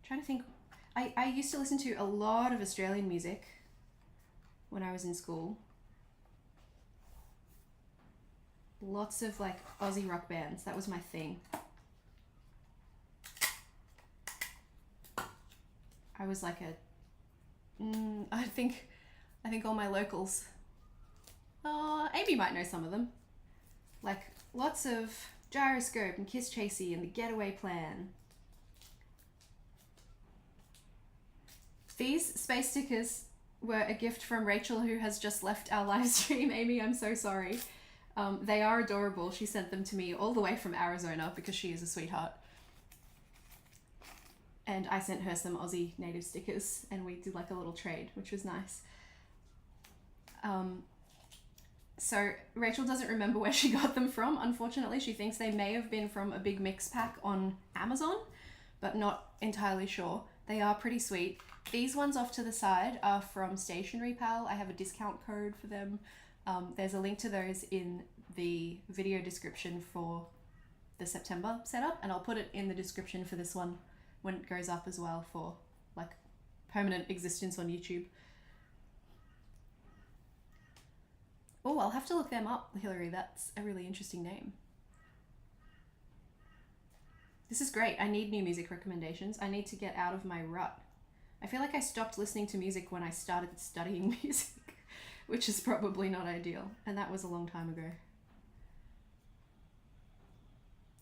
[SPEAKER 1] Trying to think. I used to listen to a lot of Australian music when I was in school. Lots of like Aussie rock bands. That was my thing. I was like I think all my locals, Amy might know some of them, like lots of Gyroscope and Kiss Chasey and The Getaway Plan. These space stickers were a gift from Rachel, who has just left our live stream. Amy, I'm so sorry. They are adorable. She sent them to me all the way from Arizona because she is a sweetheart. And I sent her some Aussie native stickers and we did like a little trade, which was nice. So Rachel doesn't remember where she got them from. Unfortunately, she thinks they may have been from a big mix pack on Amazon, but not entirely sure. They are pretty sweet. These ones off to the side are from Stationery Pal. I have a discount code for them. There's a link to those in the video description for the September setup, and I'll put it in the description for this one when it goes up as well for like permanent existence on YouTube. Oh, I'll have to look them up, Hillary. That's a really interesting name. This is great. I need new music recommendations. I need to get out of my rut. I feel like I stopped listening to music when I started studying music, which is probably not ideal. And that was a long time ago.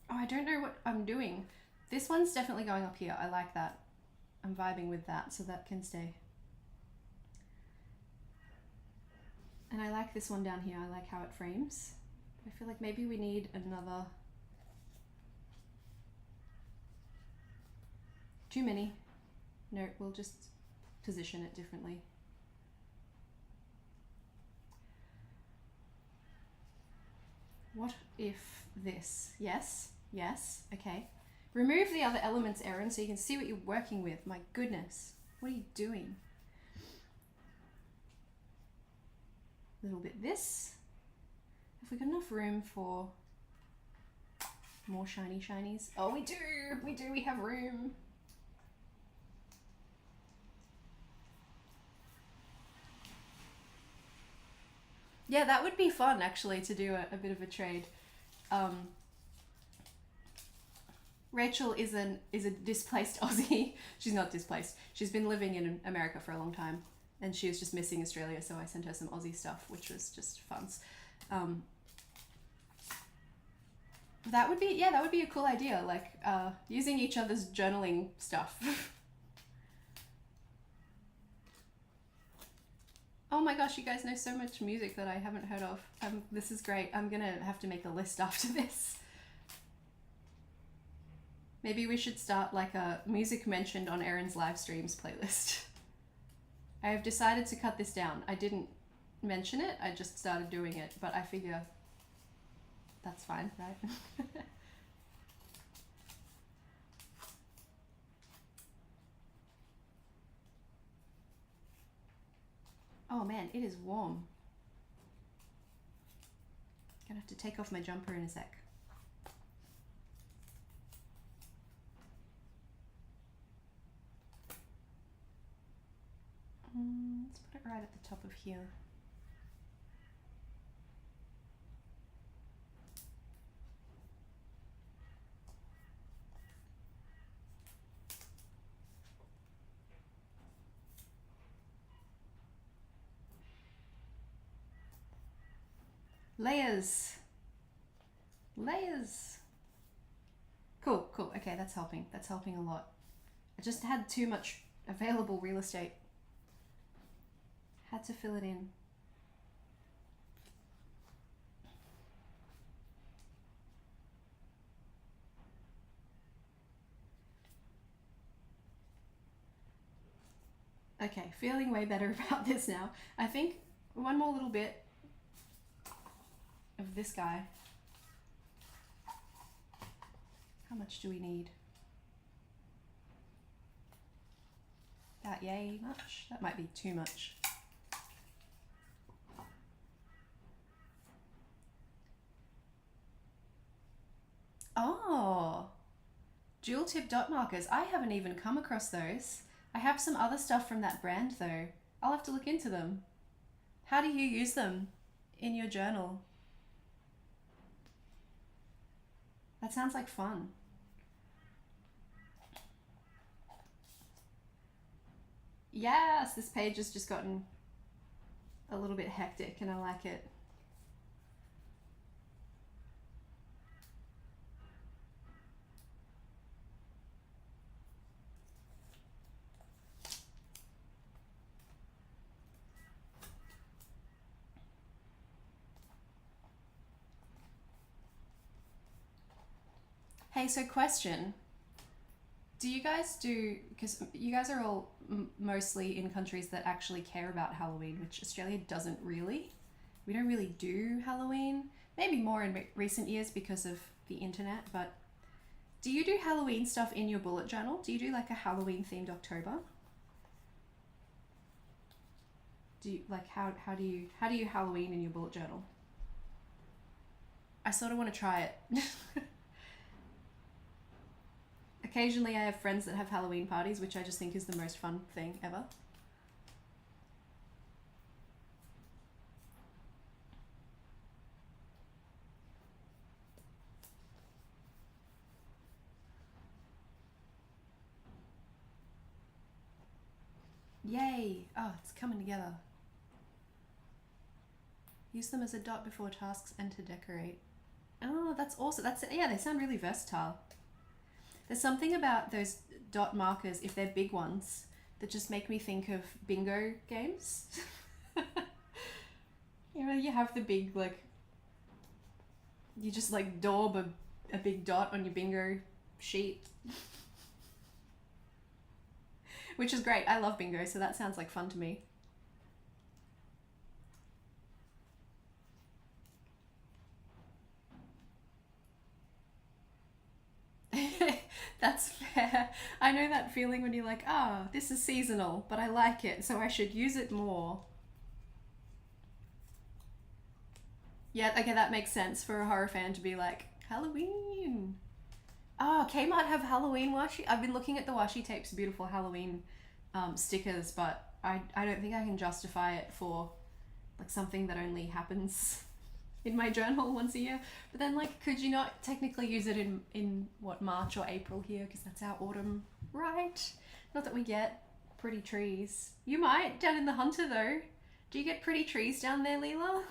[SPEAKER 1] Oh, I don't know what I'm doing. This one's definitely going up here. I like that. I'm vibing with that, so that can stay. And I like this one down here. I like how it frames. I feel like maybe we need another. Too many. No, we'll just position it differently. What if this? Yes, yes, okay. Remove the other elements, Erin, so you can see what you're working with. My goodness, what are you doing? A little bit this. Have we got enough room for more shiny shinies? Oh, we do, we have room. Yeah, that would be fun actually to do a bit of a trade. Rachel is a displaced Aussie. She's not displaced. She's been living in America for a long time and she was just missing Australia, so I sent her some Aussie stuff, which was just fun. That would be a cool idea, like using each other's journaling stuff. Oh my gosh, you guys know so much music that I haven't heard of. This is great. I'm gonna have to make a list after this. Maybe we should start like a music mentioned on Erin's live streams playlist. I have decided to cut this down. I didn't mention it, I just started doing it, but I figure that's fine, right? Oh man, it is warm. Gonna have to take off my jumper in a sec. Let's put it right at the top of here. Layers. Layers. Cool, cool. Okay, that's helping. That's helping a lot. I just had too much available real estate. Had to fill it in. Okay, feeling way better about this now. I think one more little bit of this guy. How much do we need? That yay much? That might be too much. Oh, dual tip dot markers. I haven't even come across those. I have some other stuff from that brand though. I'll have to look into them. How do you use them in your journal? That sounds like fun. Yes, this page has just gotten a little bit hectic and I like it. Hey, so question. Do you guys do, because you guys are all mostly in countries that actually care about Halloween, which Australia doesn't really. We don't really do Halloween. Maybe more in recent years because of the internet, but do you do Halloween stuff in your bullet journal? Do you do like a Halloween themed October? Do you like how do you Halloween in your bullet journal? I sort of want to try it. Occasionally I have friends that have Halloween parties, which I just think is the most fun thing ever. Yay! Oh, it's coming together. Use them as a dot before tasks and to decorate. Oh, that's awesome. That's, yeah, they sound really versatile. There's something about those dot markers, if they're big ones, that just make me think of bingo games. You know, you have the big, like, you just like daub a big dot on your bingo sheet. Which is great. I love bingo, so that sounds like fun to me. That's fair. I know that feeling when you're like, ah, this is seasonal, but I like it, so I should use it more. Yeah, okay, that makes sense for a horror fan to be like, Halloween. Oh, Kmart have Halloween washi. I've been looking at the washi tape's beautiful Halloween stickers, but I don't think I can justify it for like something that only happens in my journal once a year. But then, like, could you not technically use it in what, March or April here, because that's our autumn, right? Not that we get pretty trees. You might down in the Hunter though. Do you get pretty trees down there, Leela?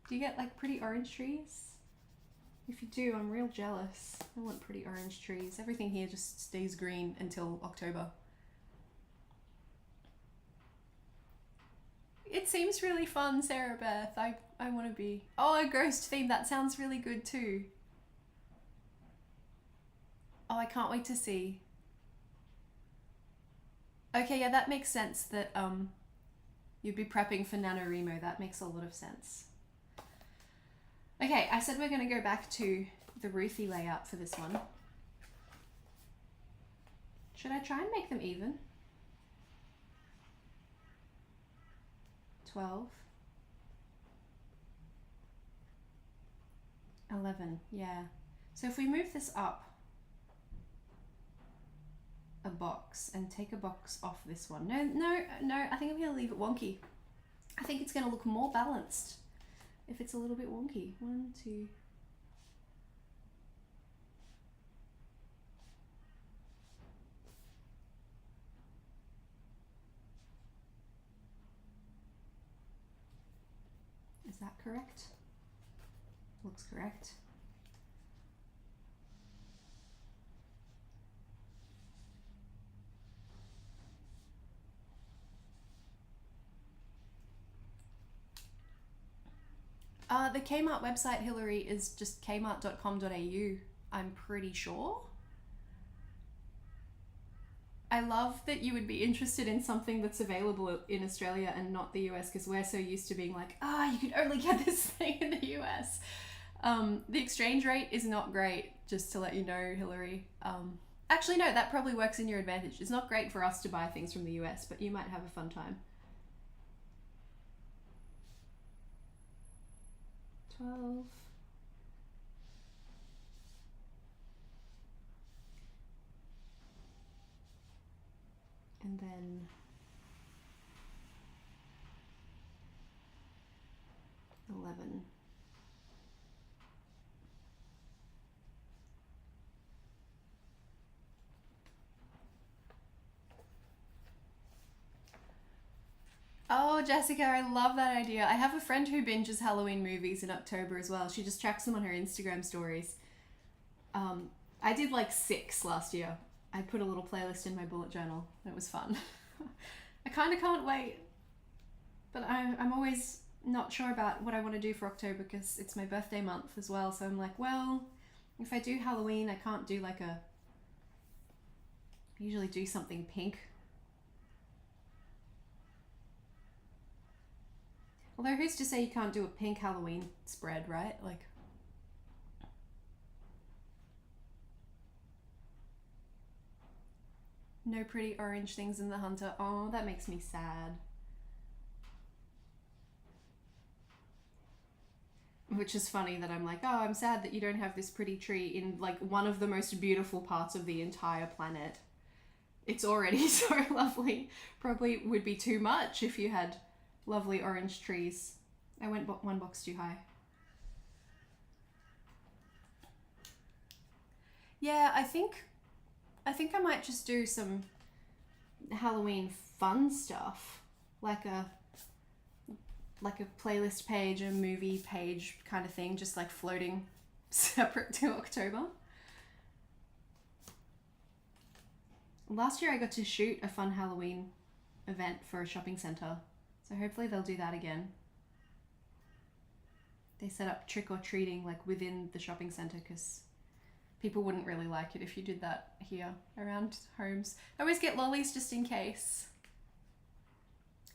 [SPEAKER 1] Do you get like pretty orange trees? If you do, I'm real jealous. I want pretty orange trees. Everything here just stays green until October. It seems really fun, Sarah Beth. I want to be... Oh, a ghost theme. That sounds really good too. Oh, I can't wait to see. Okay, yeah, that makes sense that you'd be prepping for NaNoWriMo. That makes a lot of sense. Okay, I said we're going to go back to the Ruthie layout for this one. Should I try and make them even? 12. 11, yeah. So if we move this up a box and take a box off this one. No, I think I'm going to leave it wonky. I think it's going to look more balanced if it's a little bit wonky. 1, 2. Is that correct? Looks correct. The Kmart website, Hillary, is just kmart.com.au, I'm pretty sure. I love that you would be interested in something that's available in Australia and not the US, because we're so used to being like, you can only get this thing in the US. The exchange rate is not great, just to let you know, Hillary. Actually, no, that probably works in your advantage. It's not great for us to buy things from the US, but you might have a fun time. 12. And then 11. Oh, Jessica, I love that idea. I have a friend who binges Halloween movies in October as well. She just tracks them on her Instagram stories. I did like 6 last year. I put a little playlist in my bullet journal. It was fun. I kind of can't wait. But I'm always not sure about what I want to do for October because it's my birthday month as well. So I'm like, well, if I do Halloween, I can't do like I usually do something pink. Although who's to say you can't do a pink Halloween spread, right? Like, no pretty orange things in the hunter. Oh, that makes me sad. Which is funny that I'm like, oh, I'm sad that you don't have this pretty tree in like one of the most beautiful parts of the entire planet. It's already so lovely. Probably would be too much if you had lovely orange trees. I went one box too high. Yeah, I think I might just do some Halloween fun stuff, like a playlist page, a movie page kind of thing, just like floating separate to October. Last year I got to shoot a fun Halloween event for a shopping centre, so hopefully they'll do that again. They set up trick-or-treating like within the shopping centre because people wouldn't really like it if you did that here around homes. I always get lollies just in case.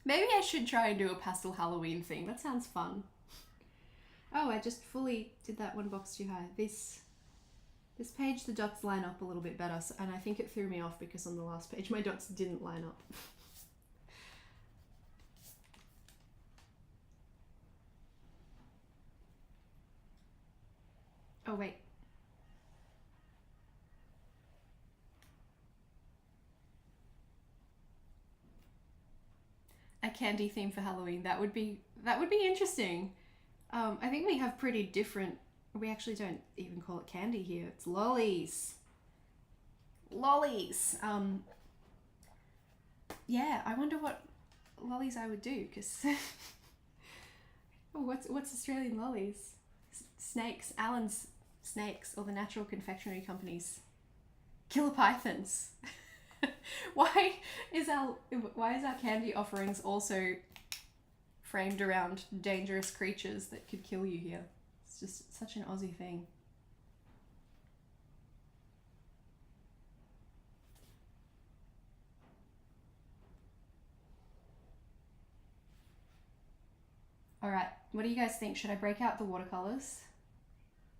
[SPEAKER 1] Maybe I should try and do a pastel Halloween thing. That sounds fun. Oh, I just fully did that one box too high. This page, the dots line up a little bit better, and I think it threw me off because on the last page my dots didn't line up. Oh, wait. A candy theme for Halloween. That would be interesting. I think we have pretty different. We actually don't even call it candy here. It's lollies. Lollies. Yeah, I wonder what lollies I would do because. Oh, what's Australian lollies? Snakes. Alan's snakes, or the Natural Confectionery Company's killer pythons. Why is our candy offerings also framed around dangerous creatures that could kill you here? It's just such an Aussie thing. All right, what do you guys think? Should I break out the watercolors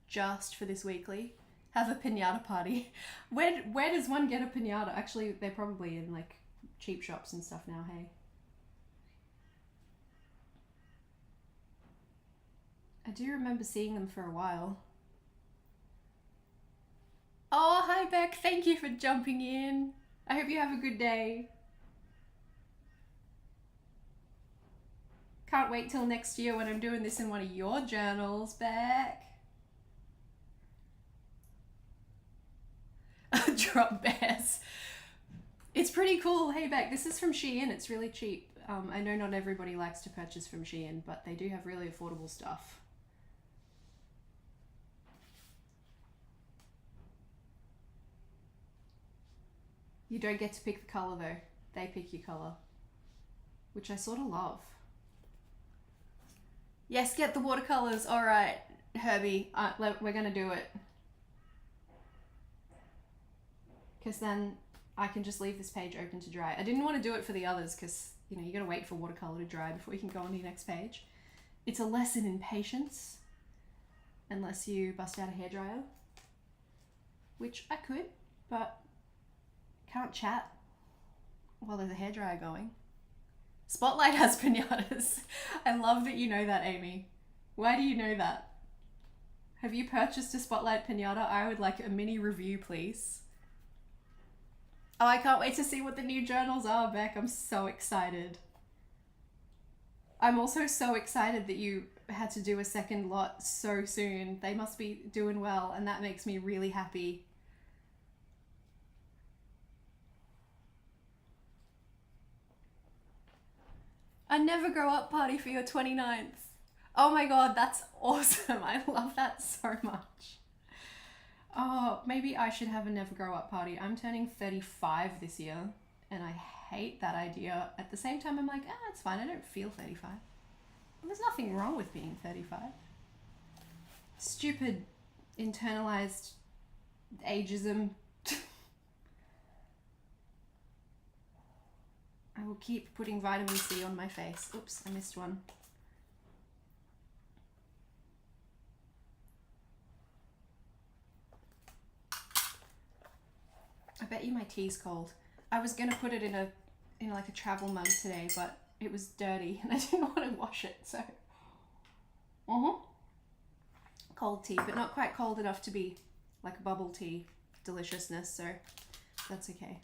[SPEAKER 1] just for this weekly? Have a piñata party. Where does one get a piñata? Actually, they're probably in like cheap shops and stuff now, hey? I do remember seeing them for a while. Oh, hi Beck, thank you for jumping in. I hope you have a good day. Can't wait till next year when I'm doing this in one of your journals, Beck. Drop bears. It's pretty cool. Hey Beck, this is from Shein. It's really cheap. I know not everybody likes to purchase from Shein, but they do have really affordable stuff. You don't get to pick the colour though. They pick your colour, which I sort of love. Yes, get the watercolors. All right, Herbie, we're gonna do it. Because then I can just leave this page open to dry. I didn't want to do it for the others because, you know, you gotta wait for watercolor to dry before you can go on to your next page. It's a lesson in patience, unless you bust out a hairdryer, which I could, but can't chat while there's a hairdryer going. Spotlight has piñatas. I love that you know that, Amy. Why do you know that? Have you purchased a Spotlight piñata? I would like a mini review, please. Oh, I can't wait to see what the new journals are, Beck. I'm so excited. I'm also so excited that you had to do a second lot so soon. They must be doing well, and that makes me really happy. A never grow up party for your 29th. Oh my god, that's awesome. I love that so much. Oh, maybe I should have a never grow up party. I'm turning 35 this year and I hate that idea. At the same time, I'm like, it's fine. I don't feel 35. Well, there's nothing wrong with being 35. Stupid internalized ageism. I will keep putting vitamin C on my face. Oops, I missed one. I bet you my tea's cold. I was gonna put it in like a travel mug today, but it was dirty and I didn't want to wash it, so. Cold tea, but not quite cold enough to be like a bubble tea deliciousness, so that's okay.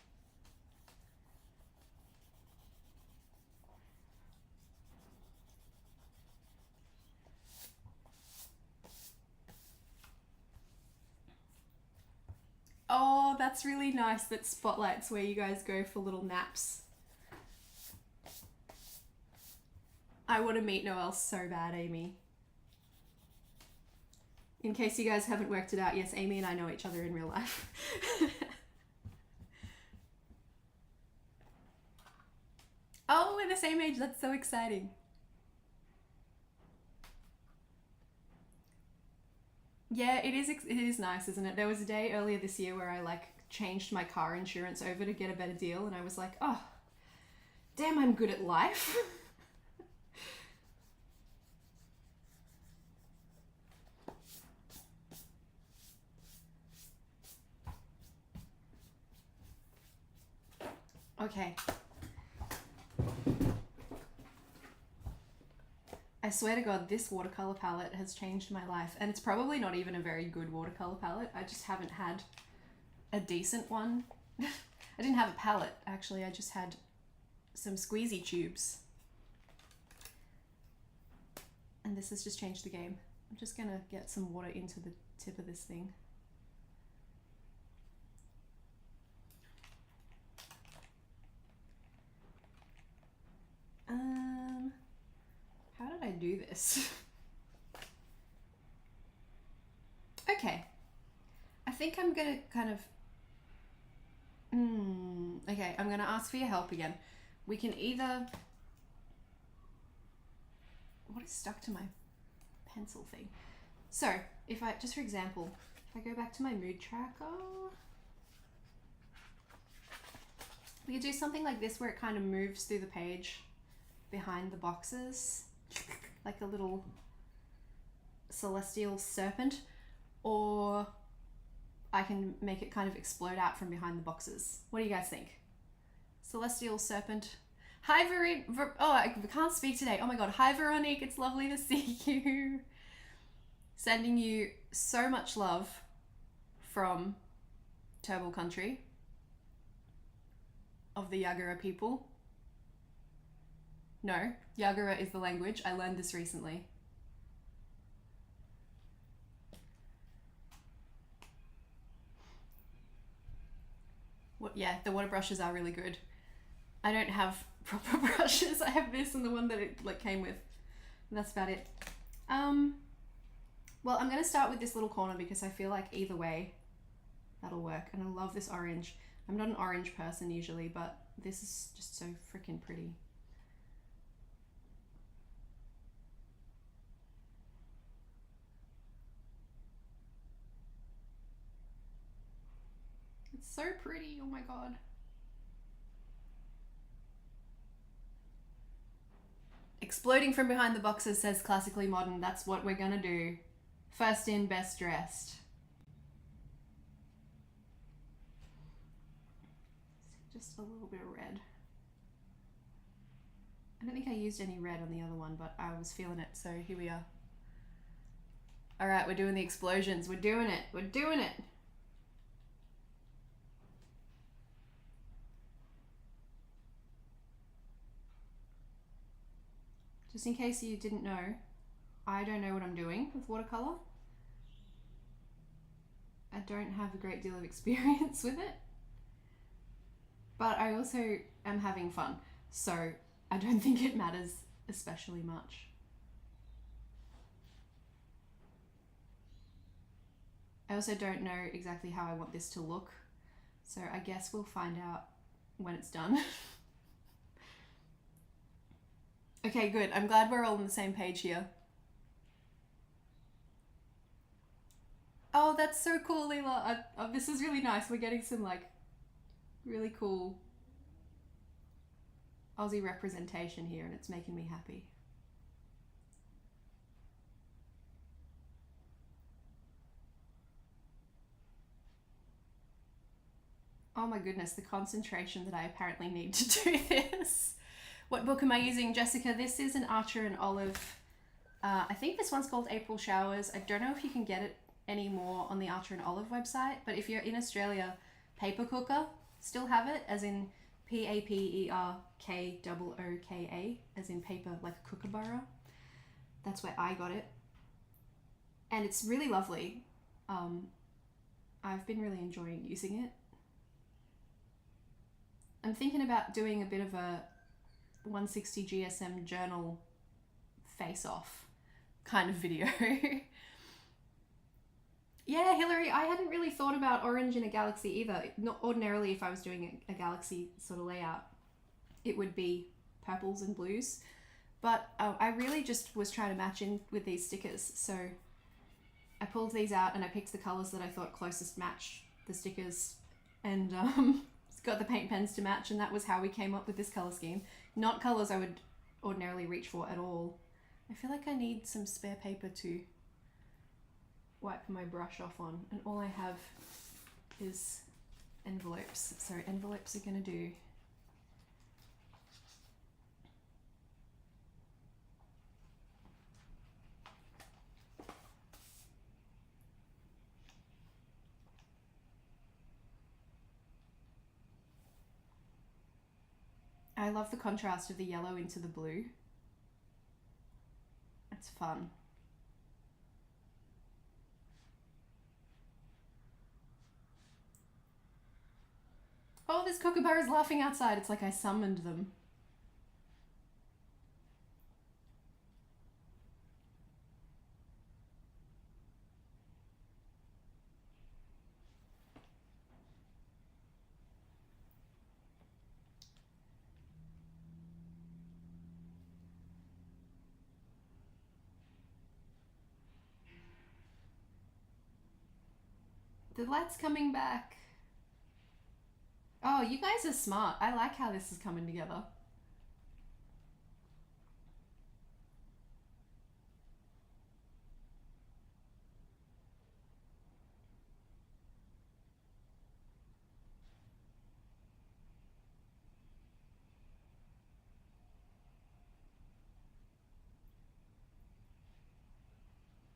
[SPEAKER 1] Oh, that's really nice that Spotlight's where you guys go for little naps. I want to meet Noelle so bad, Amy. In case you guys haven't worked it out, yes, Amy and I know each other in real life. Oh, we're the same age. That's so exciting. Yeah, it is nice, isn't it? There was a day earlier this year where I like changed my car insurance over to get a better deal and I was like, oh, damn, I'm good at life. Okay. I swear to God, this watercolor palette has changed my life. And it's probably not even a very good watercolor palette. I just haven't had a decent one. I didn't have a palette, actually. I just had some squeezy tubes. And this has just changed the game. I'm just gonna get some water into the tip of this thing. How did I do this? Okay. I think I'm gonna kind of... Okay, I'm gonna ask for your help again. We can either... What is stuck to my pencil thing? So, if I, just for example, if I go back to my mood tracker, we could do something like this where it kind of moves through the page behind the boxes, like a little celestial serpent, or I can make it kind of explode out from behind the boxes. What do you guys think? Celestial serpent. Hi, oh, I can't speak today. Oh my God. Hi, Veronique. It's lovely to see you. Sending you so much love from Turrbal Country of the Yagara people. No, Yagara is the language. I learned this recently. Yeah, the water brushes are really good. I don't have proper brushes. I have this and the one that it like came with. And that's about it. Well, I'm going to start with this little corner because I feel like either way that'll work. And I love this orange. I'm not an orange person usually, but this is just so freaking pretty. It's so pretty, oh my God. Exploding from behind the boxes says classically modern. That's what we're gonna do. First in, best dressed. Just a little bit of red. I don't think I used any red on the other one, but I was feeling it, so here we are. All right, we're doing the explosions. We're doing it. We're doing it. Just in case you didn't know, I don't know what I'm doing with watercolor. I don't have a great deal of experience with it, but I also am having fun. So I don't think it matters especially much. I also don't know exactly how I want this to look, so I guess we'll find out when it's done. Okay, good. I'm glad we're all on the same page here. Oh, that's so cool, Leela. This is really nice. We're getting some like really cool Aussie representation here, and it's making me happy. Oh my goodness, the concentration that I apparently need to do this. What book am I using, Jessica? This is an Archer and Olive. I think this one's called April Showers. I don't know if you can get it anymore on the Archer and Olive website, but if you're in Australia, Paper Cooker still have it, as in PAPERKOOKA, as in paper, like a kookaburra. That's where I got it. And it's really lovely. I've been really enjoying using it. I'm thinking about doing a bit of a 160 GSM journal face-off kind of video. Yeah, Hillary, I hadn't really thought about orange in a galaxy either. Not ordinarily, if I was doing a galaxy sort of layout, it would be purples and blues. But I really just was trying to match in with these stickers. So I pulled these out and I picked the colors that I thought closest match the stickers, and got the paint pens to match, and that was how we came up with this color scheme. Not colors I would ordinarily reach for at all. I feel like I need some spare paper to wipe my brush off on, and all I have is envelopes. So envelopes are gonna do. I love the contrast of the yellow into the blue. It's fun. Oh, there's kookaburras laughing outside. It's like I summoned them. The light's coming back. Oh, you guys are smart. I like how this is coming together.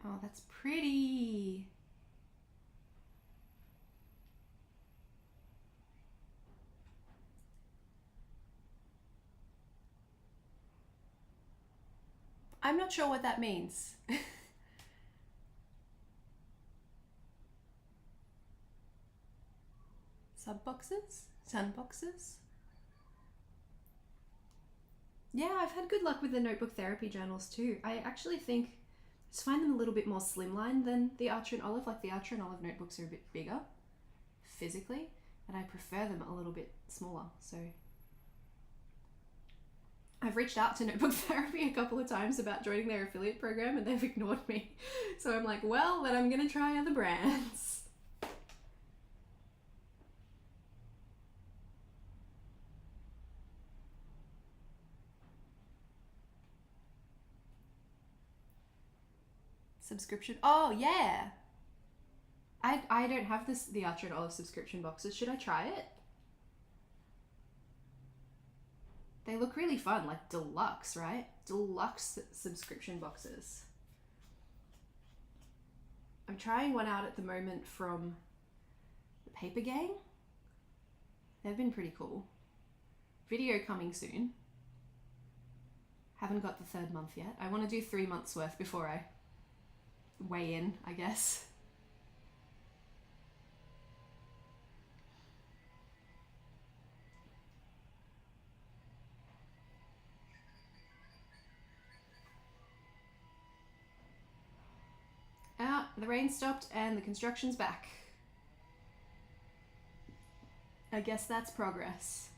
[SPEAKER 1] Oh, that's pretty. I'm not sure what that means. Subboxes? Sunboxes? Yeah, I've had good luck with the notebook therapy journals too. I actually think I just find them a little bit more slimline than the Archer and Olive. Like the Archer and Olive notebooks are a bit bigger physically, and I prefer them a little bit smaller. So I've reached out to Notebook Therapy a couple of times about joining their affiliate program, and they've ignored me. So I'm like, well, then I'm gonna try other brands. Subscription. Oh yeah. I don't have the Archer and Olive subscription boxes. Should I try it? They look really fun, like deluxe, right? Deluxe subscription boxes. I'm trying one out at the moment from the Paper Gang. They've been pretty cool. Video coming soon. Haven't got the 3rd month yet. I want to do 3 months worth before I weigh in, I guess. The rain stopped and the construction's back. I guess that's progress.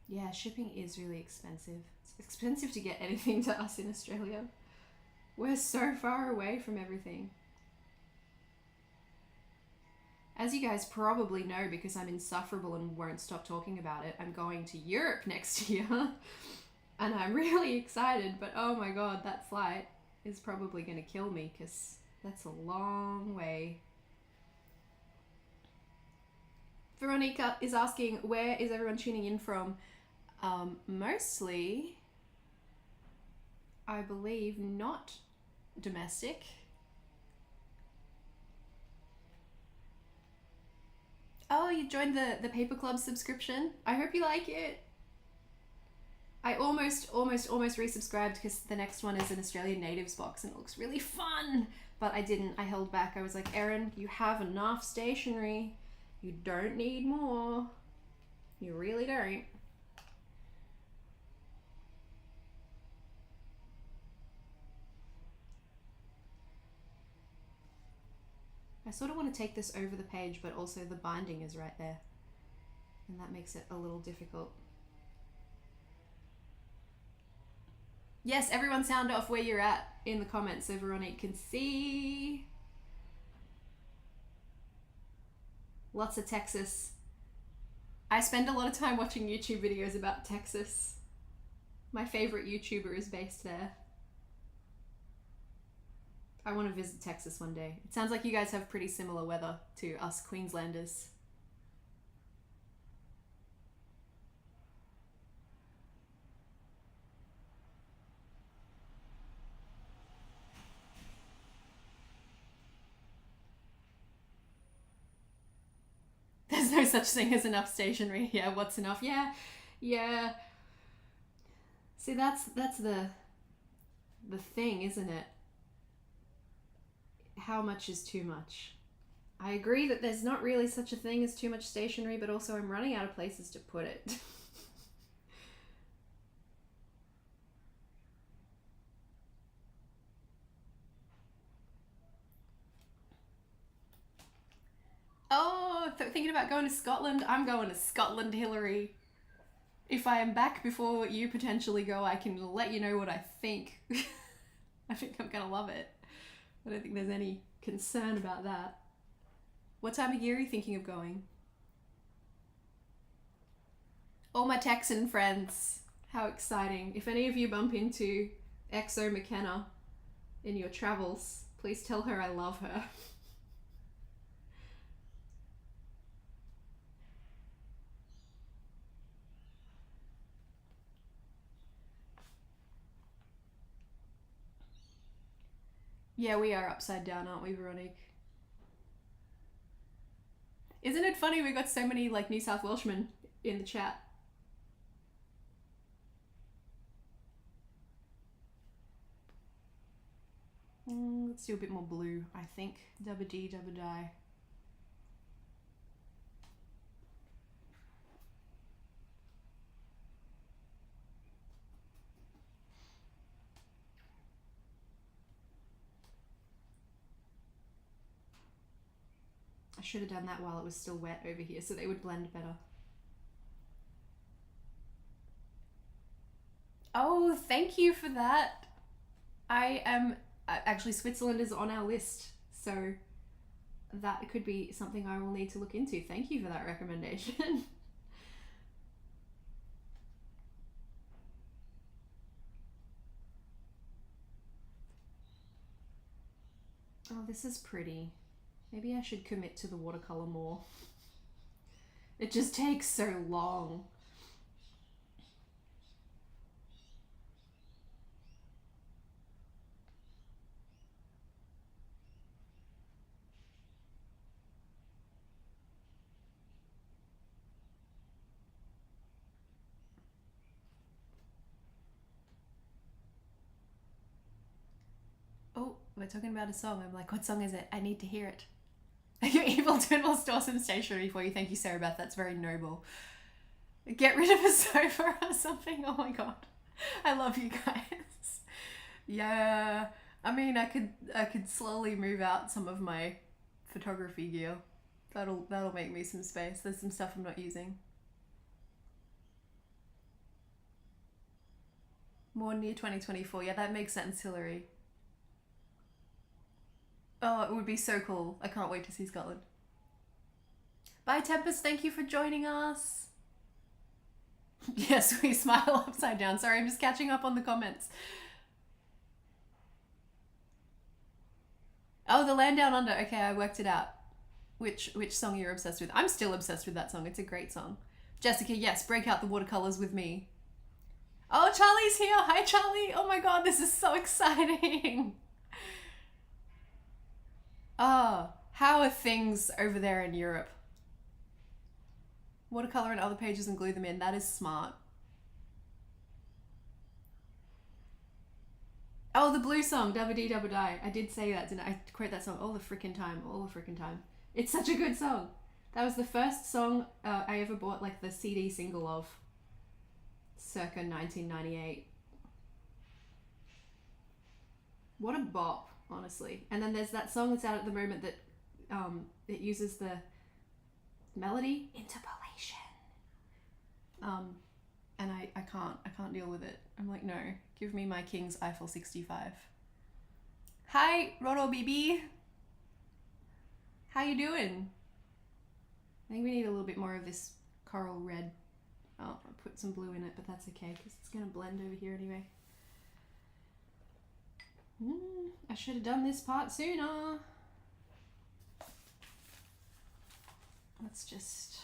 [SPEAKER 1] Yeah, shipping is really expensive. It's expensive to get anything to us in Australia. We're so far away from everything. As you guys probably know, because I'm insufferable and won't stop talking about it, I'm going to Europe next year. And I'm really excited, but oh my god, that flight is probably going to kill me because that's a long way. Veronica is asking, where is everyone tuning in from? Mostly, I believe, not domestic. Oh, you joined the Paper Club subscription? I hope you like it. I almost resubscribed because the next one is an Australian Natives box and it looks really fun. But I didn't. I held back. I was like, Erin, you have enough stationery. You don't need more. You really don't. I sort of want to take this over the page, but also the binding is right there. And that makes it a little difficult. Yes, everyone sound off where you're at in the comments so Veronique can see. Lots of Texas. I spend a lot of time watching YouTube videos about Texas. My favorite YouTuber is based there. I want to visit Texas one day. It sounds like you guys have pretty similar weather to us Queenslanders. There's no such thing as enough stationery. Yeah, what's enough? Yeah. See, that's the thing, isn't it? How much is too much? I agree that there's not really such a thing as too much stationery, but also I'm running out of places to put it. Oh, thinking about going to Scotland? I'm going to Scotland, Hillary. If I am back before you potentially go, I can let you know what I think. I think I'm gonna love it. I don't think there's any concern about that. What time of year are you thinking of going? All my Texan friends, how exciting. If any of you bump into XO McKenna in your travels, please tell her I love her. Yeah, we are upside down, aren't we, Veronique? Isn't it funny we got so many like New South Welshmen in the chat? Let's do a bit more blue, I think. Dubba dee, dubba die. I should have done that while it was still wet over here so they would blend better. Oh, thank you for that. Actually, Switzerland is on our list, so that could be something I will need to look into. Thank you for that recommendation. Oh, this is pretty. Maybe I should commit to the watercolour more. It just takes so long. Oh, we're talking about a song. I'm like, what song is it? I need to hear it. Your evil twin will store some stationery for you. Thank you, Sarah Beth. That's very noble. Get rid of a sofa or something. Oh my god. I love you guys. Yeah. I mean, I could slowly move out some of my photography gear. That'll make me some space. There's some stuff I'm not using. More near 2024. Yeah, that makes sense, Hillary. Oh, it would be so cool. I can't wait to see Scotland. Bye, Tempest. Thank you for joining us. Yes, we smile upside down. Sorry, I'm just catching up on the comments. Oh, The Land Down Under. Okay, I worked it out. Which song you're obsessed with. I'm still obsessed with that song. It's a great song. Jessica, yes, break out the watercolors with me. Oh, Charlie's here. Hi, Charlie. Oh my god, this is so exciting. Oh, how are things over there in Europe? Watercolor in other pages and glue them in. That is smart. Oh, the blue song, Dabba Dee Dabba Die. I did say that, didn't I? I quote that song all the freaking time. All the freaking time. It's such a good song. That was the first song I ever bought, like, the CD single of. Circa 1998. What a bop, honestly. And then there's that song that's out at the moment that it uses the melody interpolation. And I can't deal with it. I'm like, no, give me my King's Eiffel 65. Hi, Rodo BB. How you doing? I think we need a little bit more of this coral red. Oh, I'll put some blue in it, but that's okay because it's gonna blend over here anyway. I should have done this part sooner. Let's just...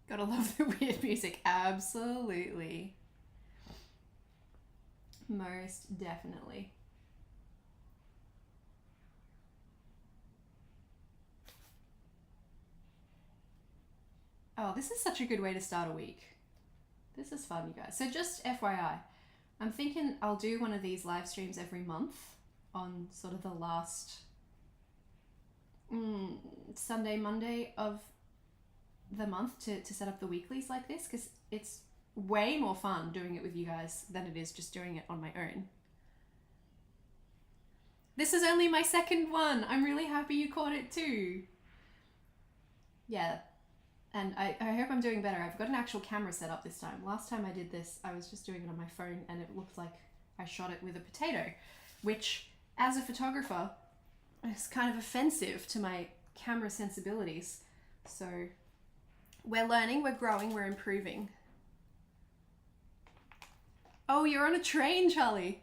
[SPEAKER 1] Gotta love the weird music. Absolutely. Most definitely. Oh, this is such a good way to start a week. This is fun, you guys. So just FYI, I'm thinking I'll do one of these live streams every month on sort of the last Sunday, Monday of the month to set up the weeklies like this, because it's way more fun doing it with you guys than it is just doing it on my own. This is only my second one. I'm really happy you caught it too. Yeah, and I hope I'm doing better. I've got an actual camera set up this time. Last time I did this, I was just doing it on my phone and it looked like I shot it with a potato, which as a photographer is kind of offensive to my camera sensibilities. So we're learning, we're growing, we're improving. Oh, you're on a train, Charlie.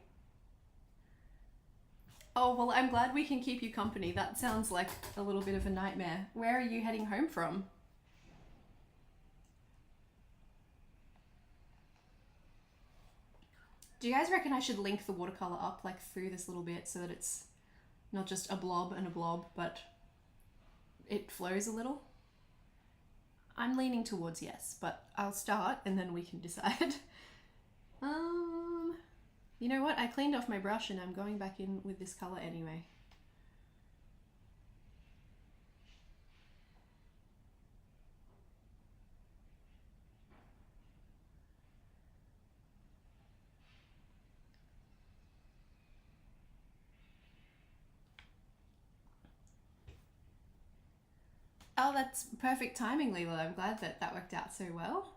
[SPEAKER 1] Oh, well, I'm glad we can keep you company. That sounds like a little bit of a nightmare. Where are you heading home from? Do you guys reckon I should link the watercolor up like through this little bit so that it's not just a blob and a blob, but it flows a little? I'm leaning towards yes, but I'll start and then we can decide. You know what? I cleaned off my brush and I'm going back in with this color anyway. Oh, that's perfect timing, Leela. I'm glad that that worked out so well.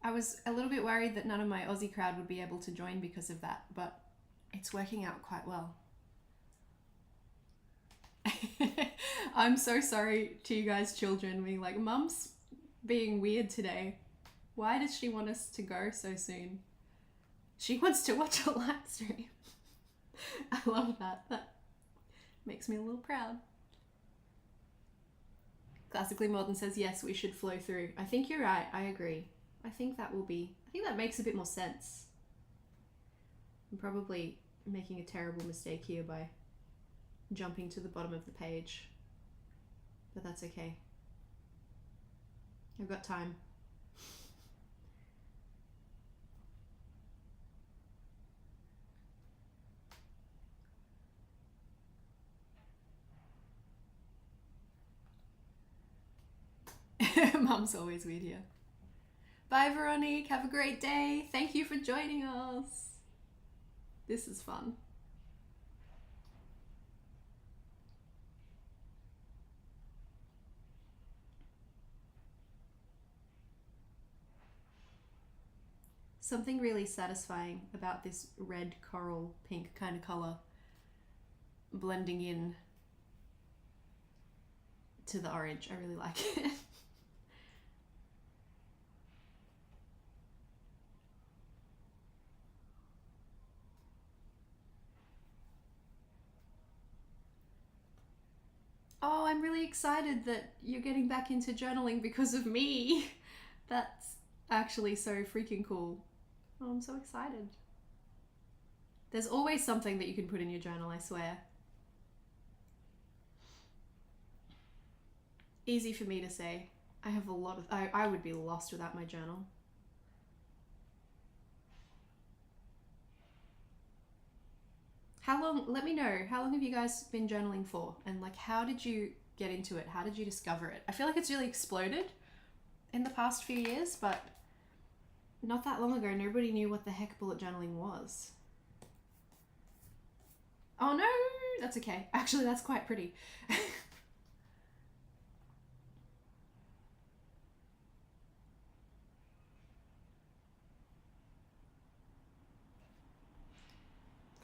[SPEAKER 1] I was a little bit worried that none of my Aussie crowd would be able to join because of that, but it's working out quite well. I'm so sorry to you guys, children. We like, Mum's being weird today. Why does she want us to go so soon? She wants to watch a live stream. I love that. That makes me a little proud. Classically Modern says, yes, we should flow through. I think you're right. I agree. I think that makes a bit more sense. I'm probably making a terrible mistake here by jumping to the bottom of the page, but that's okay. I've got time. Mum's always weird here. Bye, Veronique. Have a great day. Thank you for joining us. This is fun. Something really satisfying about this red coral pink kind of color blending in to the orange. I really like it. Oh, I'm really excited that you're getting back into journaling because of me. That's actually so freaking cool. Oh, I'm so excited. There's always something that you can put in your journal, I swear. Easy for me to say. I have a lot of... I would be lost without my journal. How long... Let me know. How long have you guys been journaling for? And like, how did you get into it? How did you discover it? I feel like it's really exploded in the past few years, but not that long ago, nobody knew what the heck bullet journaling was. Oh no, that's okay. Actually, that's quite pretty.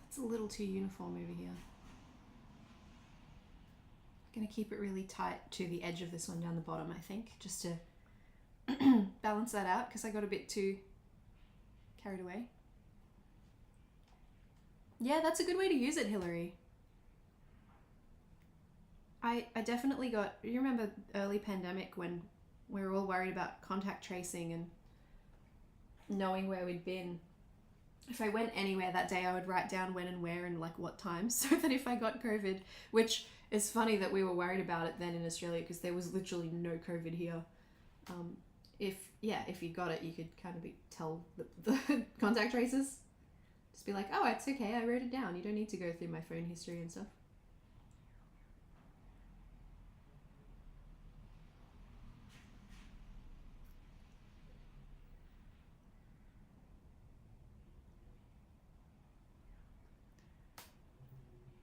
[SPEAKER 1] That's a little too uniform over here. I'm gonna keep it really tight to the edge of this one down the bottom, I think, just to balance that out because I got a bit too carried away. Yeah, that's a good way to use it, Hillary. I definitely got... You remember early pandemic when we were all worried about contact tracing and knowing where we'd been? If I went anywhere that day, I would write down when and where and like what time, so that if I got COVID, which is funny that we were worried about it then in Australia because there was literally no COVID here. If you got it, you could kind of tell the contact tracers. Just be like, oh, it's okay, I wrote it down. You don't need to go through my phone history and stuff.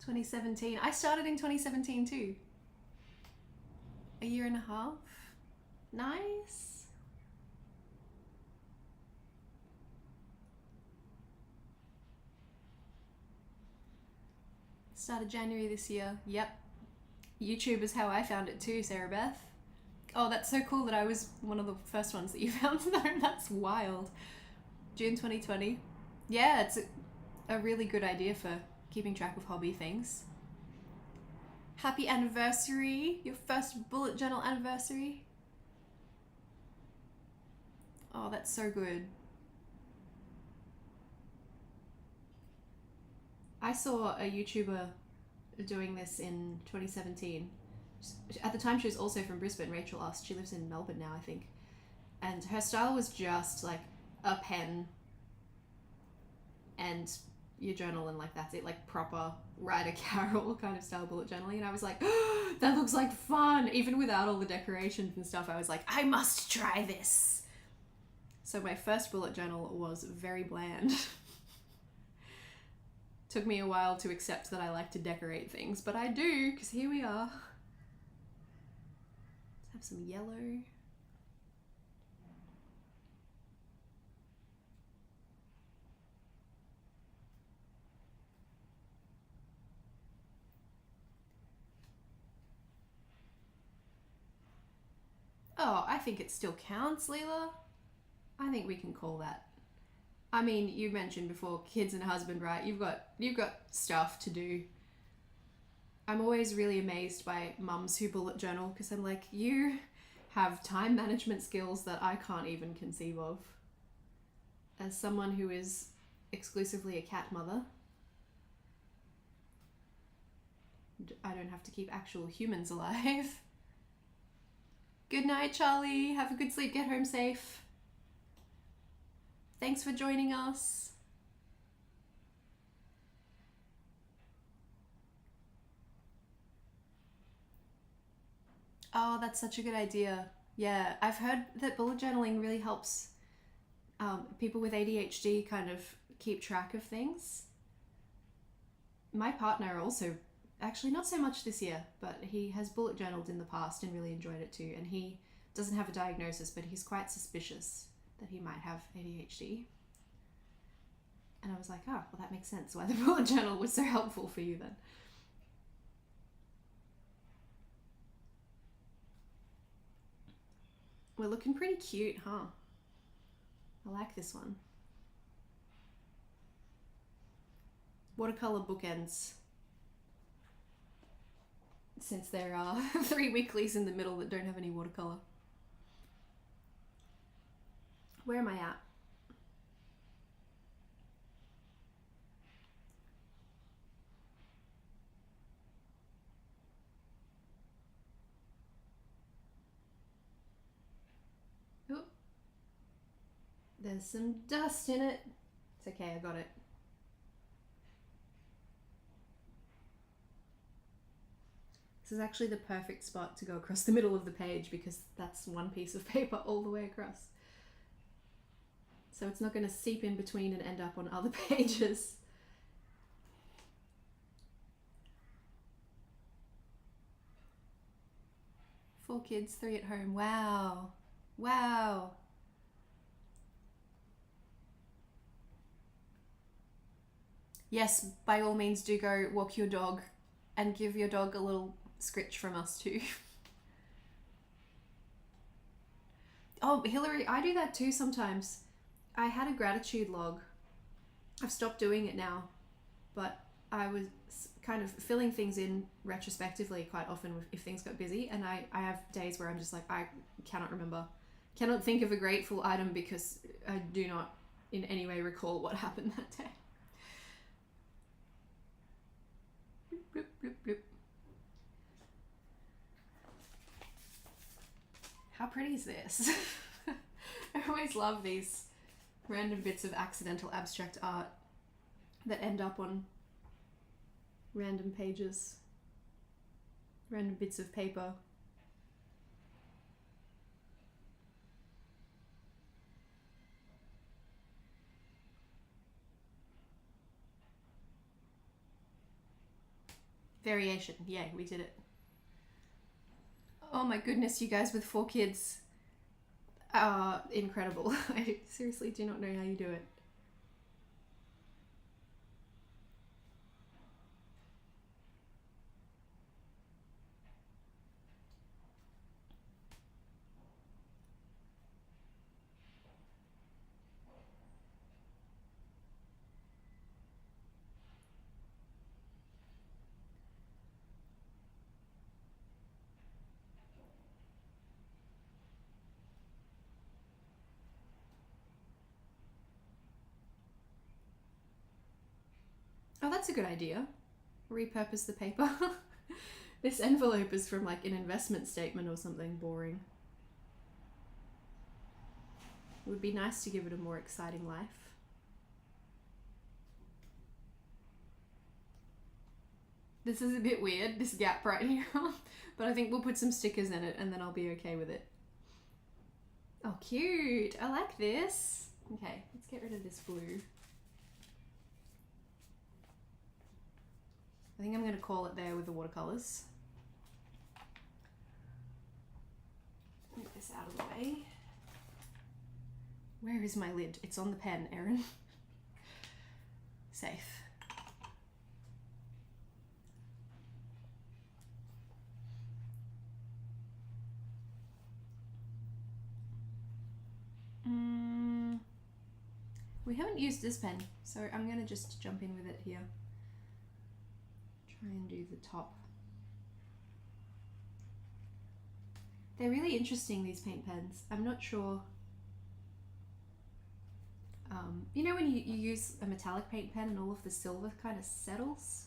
[SPEAKER 1] ...2017. I started in 2017 too. A year and a half. Nice. Started January this year. Yep. YouTube is how I found it too, Sarah Beth. Oh, that's so cool that I was one of the first ones that you found. That's wild. June 2020. Yeah, it's a really good idea for keeping track of hobby things. Happy anniversary. Your first bullet journal anniversary. Oh, that's so good. I saw a YouTuber doing this in 2017. At the time, she was also from Brisbane. Rachel asked. She lives in Melbourne now, I think. And her style was just like a pen and your journal, and like that's it, like proper Ryder Carroll kind of style bullet journaling. And I was like, oh, that looks like fun. Even without all the decorations and stuff, I was like, I must try this. So my first bullet journal was very bland. Took me a while to accept that I like to decorate things, but I do, because here we are. Let's have some yellow. Oh, I think it still counts, Leela. I think we can call that. I mean, you mentioned before kids and a husband, right? You've got stuff to do. I'm always really amazed by mums who bullet journal because I'm like, you have time management skills that I can't even conceive of. As someone who is exclusively a cat mother, I don't have to keep actual humans alive. Good night, Charlie. Have a good sleep. Get home safe. Thanks for joining us. Oh, that's such a good idea. Yeah, I've heard that bullet journaling really helps people with ADHD kind of keep track of things. My partner also, actually not so much this year, but he has bullet journaled in the past and really enjoyed it too. And he doesn't have a diagnosis, but he's quite suspicious that he might have ADHD. And I was like, oh, well, that makes sense why the bullet journal was so helpful for you then. We're looking pretty cute, huh? I like this one. Watercolour bookends. Since there are 3 weeklies in the middle that don't have any watercolour. Where am I at? Oop. There's some dust in it. It's okay, I got it. This is actually the perfect spot to go across the middle of the page because that's one piece of paper all the way across. So it's not going to seep in between and end up on other pages. Four kids, 3 at home. Wow. Wow. Yes, by all means do go walk your dog and give your dog a little scritch from us too. Oh, Hillary, I do that too sometimes. I had a gratitude log. I've stopped doing it now, but I was kind of filling things in retrospectively quite often if things got busy, and I have days where I'm just like, I cannot remember, cannot think of a grateful item because I do not in any way recall what happened that day. Bloop, bloop, bloop. How pretty is this? I always love these random bits of accidental abstract art that end up on random pages, random bits of paper. Variation, yay, we did it. Oh my goodness, you guys with 4 kids are incredible. I seriously do not know how you do it. Oh, that's a good idea. Repurpose the paper. This envelope is from like an investment statement or something boring. It would be nice to give it a more exciting life. This is a bit weird, this gap right here, but I think we'll put some stickers in it and then I'll be okay with it. Oh, cute. I like this. Okay, let's get rid of this blue. I think I'm going to call it there with the watercolors. Move this out of the way. Where is my lid? It's on the pen, Erin. Safe. We haven't used this pen, so I'm going to just jump in with it here. Try and do the top. They're really interesting, these paint pens. I'm not sure. You know when you use a metallic paint pen and all of the silver kind of settles?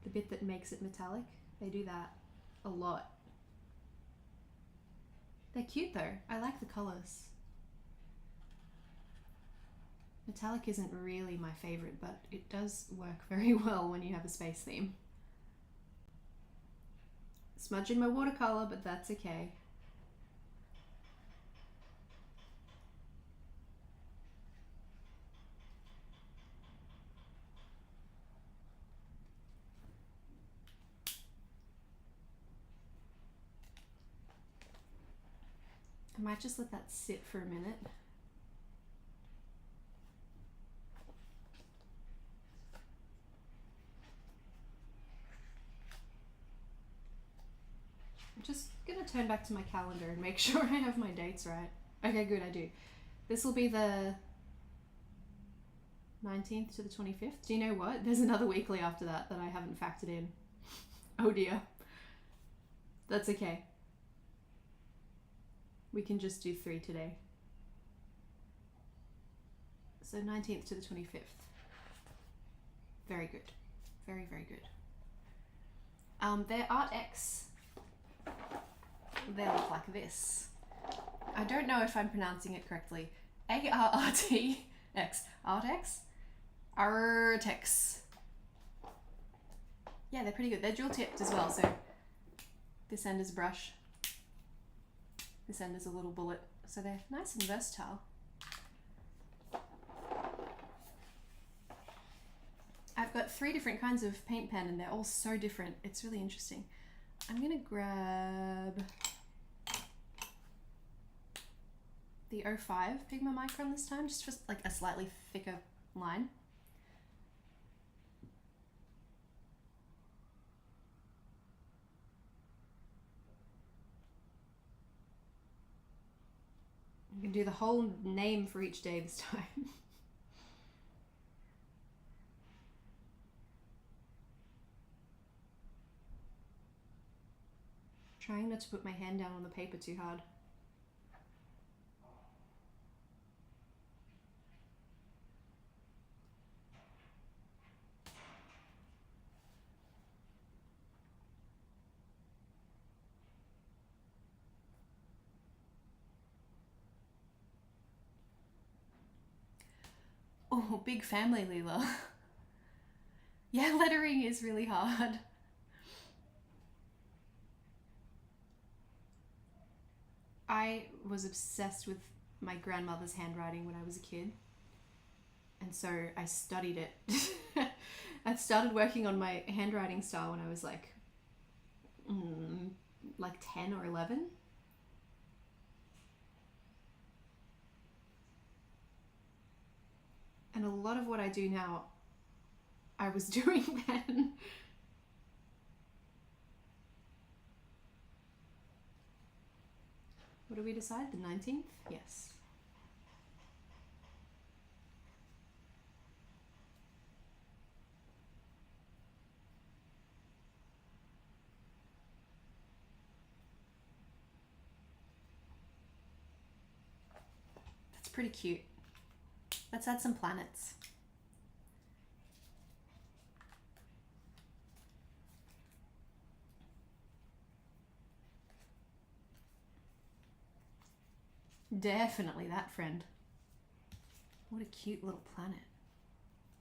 [SPEAKER 1] The bit that makes it metallic? They do that a lot. They're cute though. I like the colours. Metallic isn't really my favourite, but it does work very well when you have a space theme. Smudging my watercolor, but that's okay. I might just let that sit for a minute. I'm just gonna turn back to my calendar and make sure I have my dates right. Okay, good, I do. This will be the 19th to the 25th. Do you know what? There's another weekly after that I haven't factored in. Oh dear. That's okay. We can just do 3 today. So 19th to the 25th. Very good. Very, very good. Their ArtX, they look like this. I don't know if I'm pronouncing it correctly. ARTX. ArtX? ArtX. Yeah, they're pretty good. They're dual tipped as well, so this end is brush. This end is a little bullet. So they're nice and versatile. I've got 3 different kinds of paint pen and they're all so different. It's really interesting. I'm gonna grab the 05 Pigma Micron this time, just for like a slightly thicker line. You can do the whole name for each day this time. Trying not to put my hand down on the paper too hard. Oh, big family, Leela. Yeah, lettering is really hard. I was obsessed with my grandmother's handwriting when I was a kid. And so I studied it. I started working on my handwriting style when I was like 10 or 11. And a lot of what I do now, I was doing then. What do we decide? The 19th? Yes. That's pretty cute. Let's add some planets. Definitely that friend. What a cute little planet.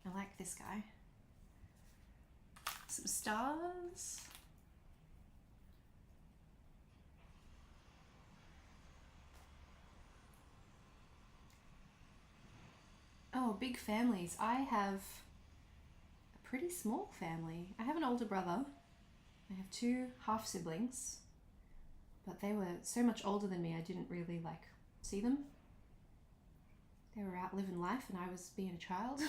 [SPEAKER 1] I like this guy. Some stars. Oh, big families. I have a pretty small family. I have an older brother. I have 2 half siblings, but they were so much older than me I didn't really see them. They were out living life and I was being a child.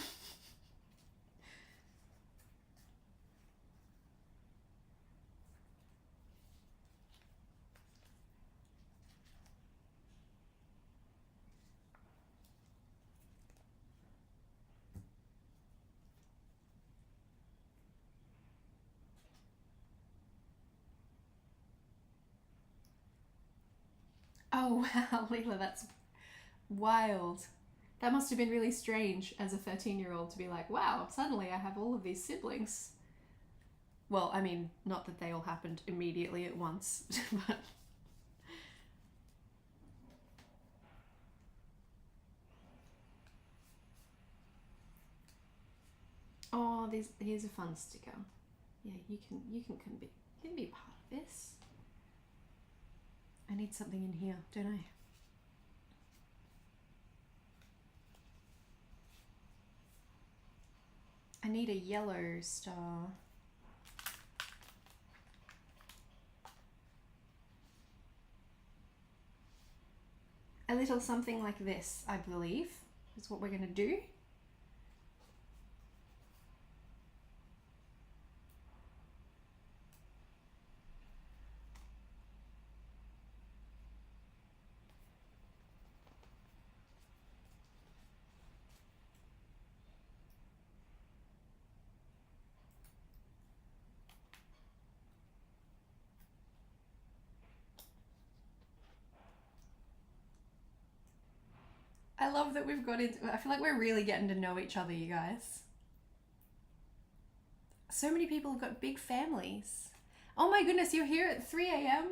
[SPEAKER 1] Oh wow, Leela, that's wild. That must have been really strange as a 13-year-old to be like, wow, suddenly I have all of these siblings. Well, I mean, not that they all happened immediately at once, but... Oh, here's a fun sticker. Yeah, you can can be part of this. I need something in here, don't I? I need a yellow star. A little something like this, I believe, is what we're going to do. I love that we've got into, I feel like we're really getting to know each other, you guys. So many people have got big families. Oh my goodness, you're here at 3 a.m.?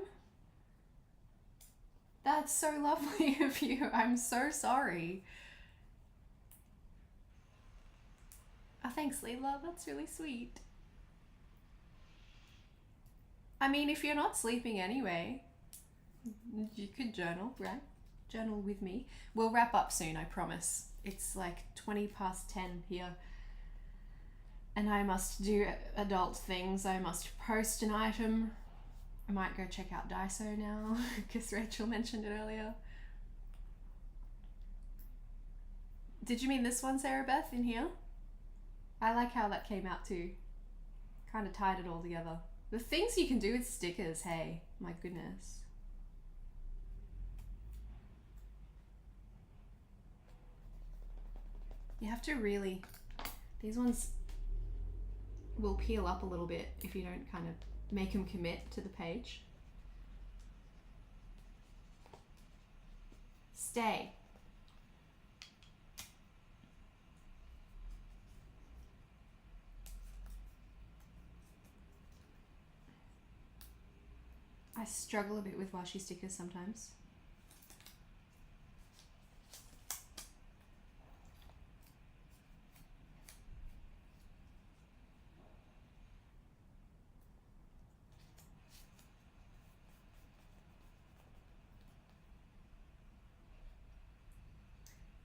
[SPEAKER 1] That's so lovely of you. I'm so sorry. Oh, thanks, Leila. That's really sweet. I mean, if you're not sleeping anyway, you could journal, right? Journal with me. We'll wrap up soon, I promise. It's like 20 past 10 here. And I must do adult things. I must post an item. I might go check out Daiso now, because Rachel mentioned it earlier. Did you mean this one, Sarah Beth, in here? I like how that came out too. Kind of tied it all together. The things you can do with stickers, hey, my goodness. You have to really, these ones will peel up a little bit if you don't kind of make them commit to the page. Stay. I struggle a bit with washi stickers sometimes.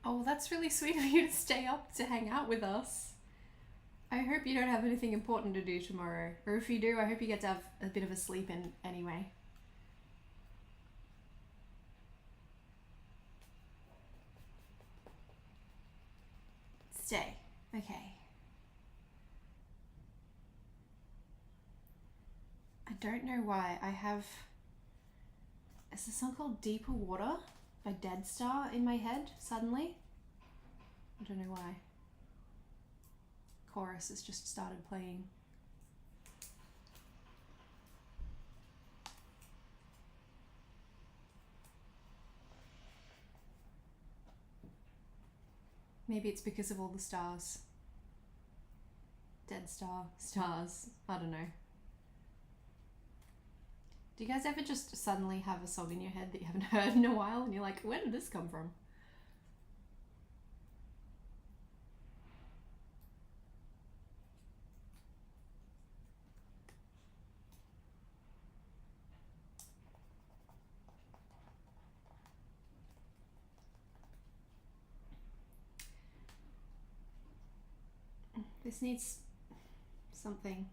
[SPEAKER 1] Oh, that's really sweet of you to stay up to hang out with us. I hope you don't have anything important to do tomorrow. Or if you do, I hope you get to have a bit of a sleep in anyway. Stay. Okay. I don't know why. I have... Is this song called Deeper Water by Dead Star in my head suddenly? I don't know why. Chorus has just started playing. Maybe it's because of all the stars. Dead Star, stars, I don't know. Do you guys ever just suddenly have a song in your head that you haven't heard in a while and you're like, where did this come from? This needs something.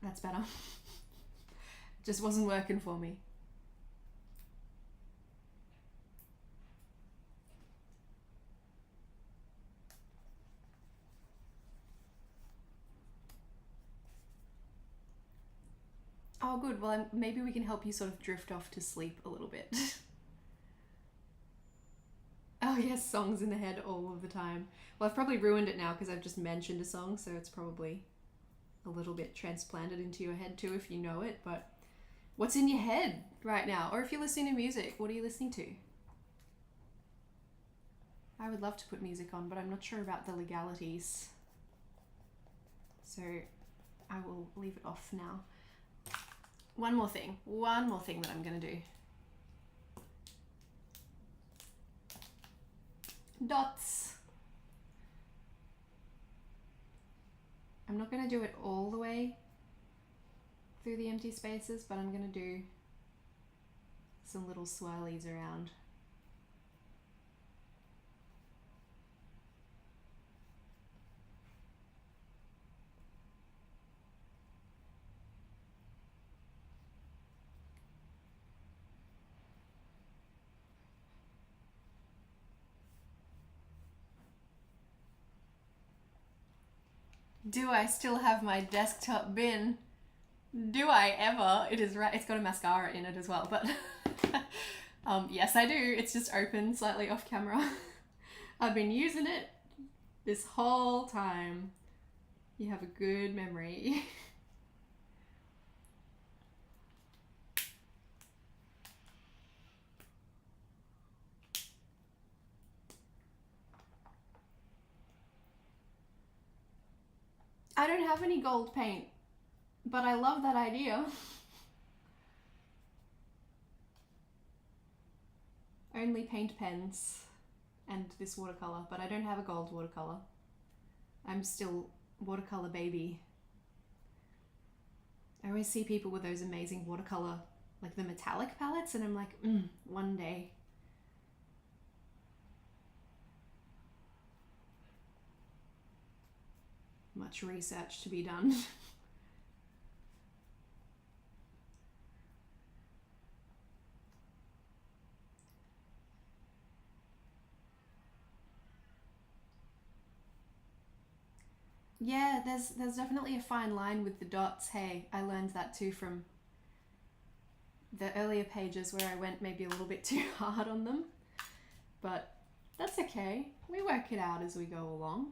[SPEAKER 1] That's better. Just wasn't working for me. Oh good, well maybe we can help you sort of drift off to sleep a little bit. Oh yes, songs in the head all of the time. Well, I've probably ruined it now because I've just mentioned a song, so it's probably a little bit transplanted into your head too if you know it, but what's in your head right now? Or if you're listening to music, what are you listening to? I would love to put music on, but I'm not sure about the legalities. So I will leave it off now. One more thing that I'm gonna do. Dots. I'm I'm not going to do it all the way through the empty spaces, but I'm going to do some little swirlies around. Do I still have my desktop bin? Do I ever? It is right. It's got a mascara in it as well, but yes, I do. It's just open slightly off camera. I've been using it this whole time. You have a good memory. I don't have any gold paint, but I love that idea. Only paint pens and this watercolor, but I don't have a gold watercolor. I'm still watercolor baby. I always see people with those amazing watercolor, like the metallic palettes, and I'm like, one day. Much research to be done. Yeah, there's definitely a fine line with the dots. Hey, I learned that too from the earlier pages where I went maybe a little bit too hard on them. But that's okay. We work it out as we go along.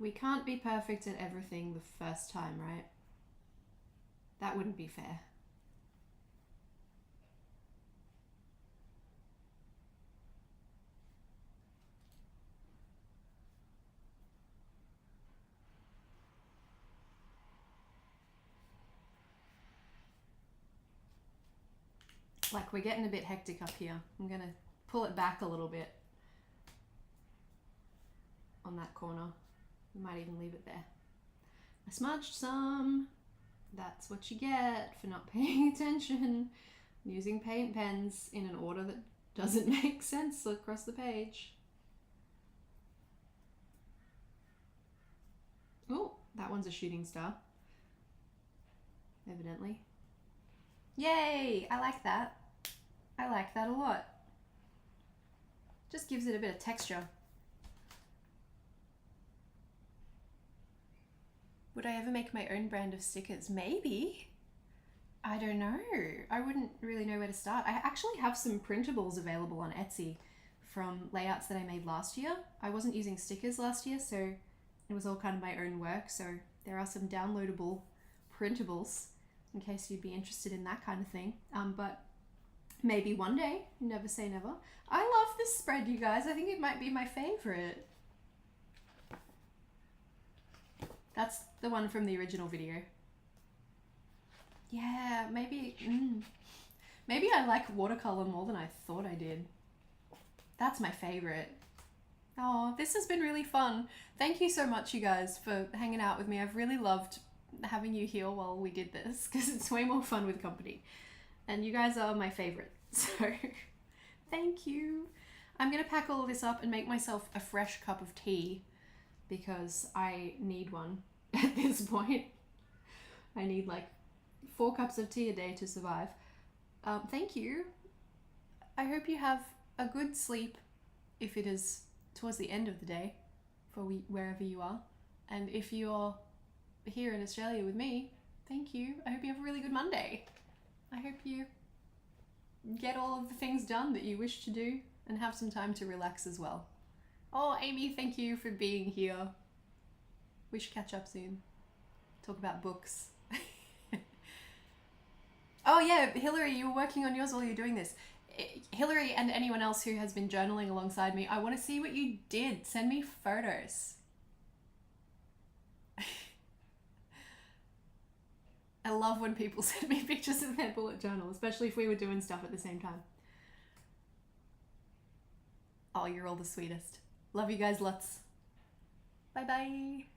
[SPEAKER 1] We can't be perfect at everything the first time, right? That wouldn't be fair. Like, we're getting a bit hectic up here. I'm gonna pull it back a little bit on that corner. We might even leave it there. I smudged some. That's what you get for not paying attention. Using paint pens in an order that doesn't make sense across the page. Oh, that one's a shooting star. Evidently. Yay! I like that. I like that a lot. Just gives it a bit of texture. Would I ever make my own brand of stickers? Maybe. I don't know. I wouldn't really know where to start. I actually have some printables available on Etsy from layouts that I made last year. I wasn't using stickers last year, so it was all kind of my own work. So there are some downloadable printables in case you'd be interested in that kind of thing. But maybe one day, never say never. I love this spread, you guys. I think it might be my favorite. That's the one from the original video. Yeah, maybe maybe I like watercolor more than I thought I did. That's my favorite. Oh, this has been really fun. Thank you so much, you guys, for hanging out with me. I've really loved having you here while we did this because it's way more fun with company. And you guys are my favorite. So thank you. I'm gonna pack all of this up and make myself a fresh cup of tea because I need one at this point. I need like 4 cups of tea a day to survive. Thank you. I hope you have a good sleep if it is towards the end of the day for wherever you are. And if you're here in Australia with me, thank you. I hope you have a really good Monday. I hope you get all of the things done that you wish to do and have some time to relax as well. Oh, Amy, thank you for being here. We should catch up soon. Talk about books. Oh yeah, Hillary, you were working on yours while you were doing this. Hillary and anyone else who has been journaling alongside me, I want to see what you did. Send me photos. I love when people send me pictures of their bullet journal, especially if we were doing stuff at the same time. Oh, you're all the sweetest. Love you guys lots. Bye bye.